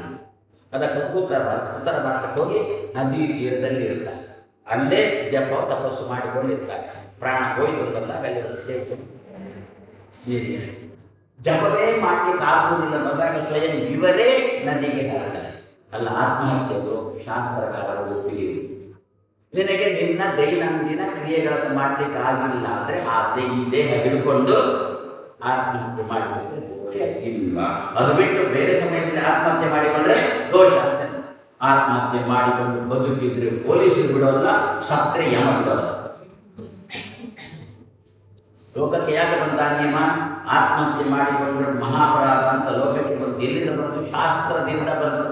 ಅದಕ್ಕೋಸ್ಕರ ಉತ್ತರ ಭಾರತಕ್ಕೆ ಹೋಗಿ ನದಿ ತೀರದಲ್ಲಿ ಇರ್ತಾರೆ. ಅಲ್ಲೇ ಜಪ ತಪಸ್ಸು ಮಾಡಿಕೊಂಡಿರ್ತಾರೆ. ಪ್ರಾಣ ಹೋಯ್ತು ಬಂದಾಗ ಅಲ್ಲಿ ನೀರಿಗೆ ಜಪವೇ ಮಾಡಲಿಕ್ಕೆ ಆಗುವುದಿಲ್ಲ ಬಂದಾಗ ಸ್ವಯಂ ಇವರೇ ನದಿಗೆ ಹಾಕ್ತಾರೆ. ಅಲ್ಲ, ಆತ್ಮಹತ್ಯೆಗಳು ಶಾಸ್ತ್ರಕಾರರು ಒಪ್ಪಿಗೆ. ನಿನಗೆ ನಿನ್ನ ದೈನಂದಿನ ಕ್ರಿಯೆಗಳನ್ನು ಮಾಡಲಿಕ್ಕೆ ಆಗಿಲ್ಲ ಅಂದರೆ ಈ ದೇಹ ಹಿಡ್ಕೊಂಡು ಆತ್ಮಹತ್ಯೆ ಮಾಡಲಿಕ್ಕೆ ಇಲ್ಲ. ಅದು ಬಿಟ್ಟು ಬೇರೆ ಸಮಯದಲ್ಲಿ ಆತ್ಮಹತ್ಯೆ ಮಾಡಿಕೊಂಡ್ರೆ ದೋಷ ಅಂತ. ಆತ್ಮಹತ್ಯೆ ಮಾಡಿಕೊಂಡು ಬದುಕಿದ್ರೆ ಪೊಲೀಸರು ಬಿಡೋಲ್ಲ, ಸತ್ರೆ ಯಮ ಬಿಡೋಲ್ಲ. ಲೋಕಕ್ಕೆ ಯಾಕೆ ಬಂದ ನಿಯಮ? ಆತ್ಮಹತ್ಯೆ ಮಾಡಿಕೊಂಡ್ರೆ ಮಹಾಪರಾಧ ಅಂತ ಲೋಕಕ್ಕೆ ಬಂದು. ಎಲ್ಲಿಂದ ಬಂತು? ಶಾಸ್ತ್ರದಿಂದ ಬಂತು.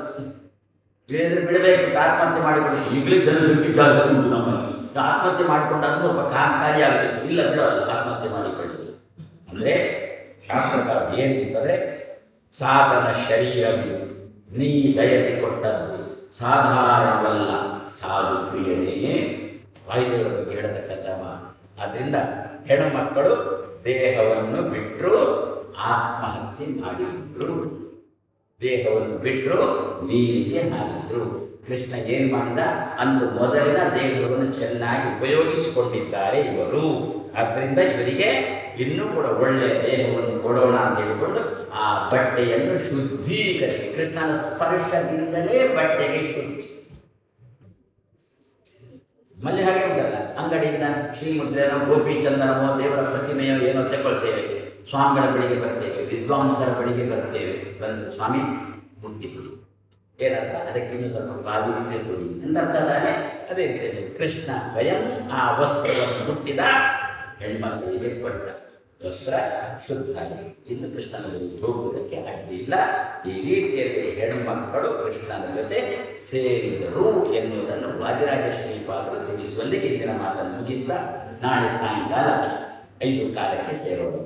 ಇಲ್ಲದ್ರೆ ಬಿಡಬೇಕು. ಆತ್ಮಹತ್ಯೆ ಮಾಡಿಕೊಂಡು ಈಗಲೇ ಜನಸಂಖ್ಯೆ ಜಾಸ್ತಿ ಉಂಟು ನಮ್ಮಲ್ಲಿ. ಆತ್ಮಹತ್ಯೆ ಮಾಡಿಕೊಂಡಾಗ ಸ್ವಲ್ಪ ಕಾರ್ಯ ಆಗಬೇಕು. ಇಲ್ಲ, ಬಿಡೋಲ್ಲ ಆತ್ಮಹತ್ಯೆ ಮಾಡಿಕೊಳ್ಳಿ ಅಂದರೆ ಶಾಸ್ತ್ರಕಾರ ಏನಿರ್ತದೆ, ಸಾಧನ ಶರೀರವಿದು ನೀ ದಯತೆ ಕೊಟ್ಟದ್ದು ಸಾಧಾರಣವಲ್ಲ, ಸಾಧು ಪ್ರಿಯನೇ ವಾಯುದೇವರ ಬಗ್ಗೆ ಹೇಳತಕ್ಕಂಥ ಮಾತು. ಆದ್ದರಿಂದ ಹೆಣ್ಣುಮಕ್ಕಳು ದೇಹವನ್ನು ಬಿಟ್ಟರು, ಆತ್ಮಹತ್ಯೆ ಮಾಡಿದ್ರು. ದೇಹವನ್ನು ಬಿಟ್ಟರು, ನೀರಿಗೆ ಹಾರಿದ್ರು. ಕೃಷ್ಣ ಏನು ಮಾಡಿದ? ಅಂದು ಮೊದಲಿನ ದೇಹವನ್ನು ಚೆನ್ನಾಗಿ ಉಪಯೋಗಿಸಿಕೊಂಡಿದ್ದಾರೆ ಇವರು. ಆದ್ದರಿಂದ ಇವರಿಗೆ ಇನ್ನೂ ಕೂಡ ಒಳ್ಳೆಯ ದೇಹವನ್ನು ಕೊಡೋಣ ಅಂತ ಹೇಳಿಕೊಂಡು ಆ ಬಟ್ಟೆಯನ್ನು ಶುದ್ಧೀಕರಿಸಿ, ಕೃಷ್ಣನ ಸ್ಪರ್ಶದಿಂದಲೇ ಬಟ್ಟೆಗೆ ಶುದ್ಧಿ. ಮಲ್ಲಿ ಹಾಗೆ ಉಂಟಲ್ಲ, ಅಂಗಡಿಯಿಂದ ಶ್ರೀಮುದ್ರೆನೋ ಗೋಪಿ ಚಂದನವೋ ದೇವರ ಪ್ರತಿಮೆಯೋ ಏನೋ ತಗೊಳ್ತೇವೆ, ಸ್ವಾಮಿಗಳ ಬಳಿಗೆ ಬರ್ತೇವೆ, ವಿದ್ವಾಂಸರ ಬಳಿಗೆ ಬರ್ತೇವೆ. ಬಂದು ಸ್ವಾಮಿ ಮುಟ್ಟಿ ಕೊಡಿ, ಏನರ್ಥ? ಅದಕ್ಕೆ ಇನ್ನೂ ಸ್ವಲ್ಪ ಪಾವಿತ್ರ್ಯ ಕೊಡಿ ಅಂತ ಅರ್ಥದಾನೆ. ಅದೇ ರೀತಿಯಲ್ಲಿ ಕೃಷ್ಣ ಸ್ವಯಂ ಆ ವಸ್ತ್ರವನ್ನು ಮುಟ್ಟಿದ, ಹೆಣ್ಮಕ್ಕಳಿಗೆ ಕೊಟ್ಟ. ವಸ್ತ್ರ ಶುದ್ಧ, ಇನ್ನು ಕೃಷ್ಣನ ಬಳಿಗೆ ಹೋಗುವುದಕ್ಕೆ ಅಡ್ಡಿ ಇಲ್ಲ. ಈ ರೀತಿಯಲ್ಲಿ ಹೆಣ್ಮಕ್ಕಳು ಕೃಷ್ಣನ ಜೊತೆ ಸೇರಿದರು ಎನ್ನುವುದನ್ನು ವಾದಿರಾಜ ಶ್ರೀಪಾದರು ತಿಳಿಸುವಲ್ಲಿಗೆ ಇಂದಿನ ಮಾತನ್ನು ಮುಗಿಸ್ತಾ ನಾಳೆ ಸಾಯಂಕಾಲ 5 ಕಾಲಕ್ಕೆ ಸೇರೋಣ.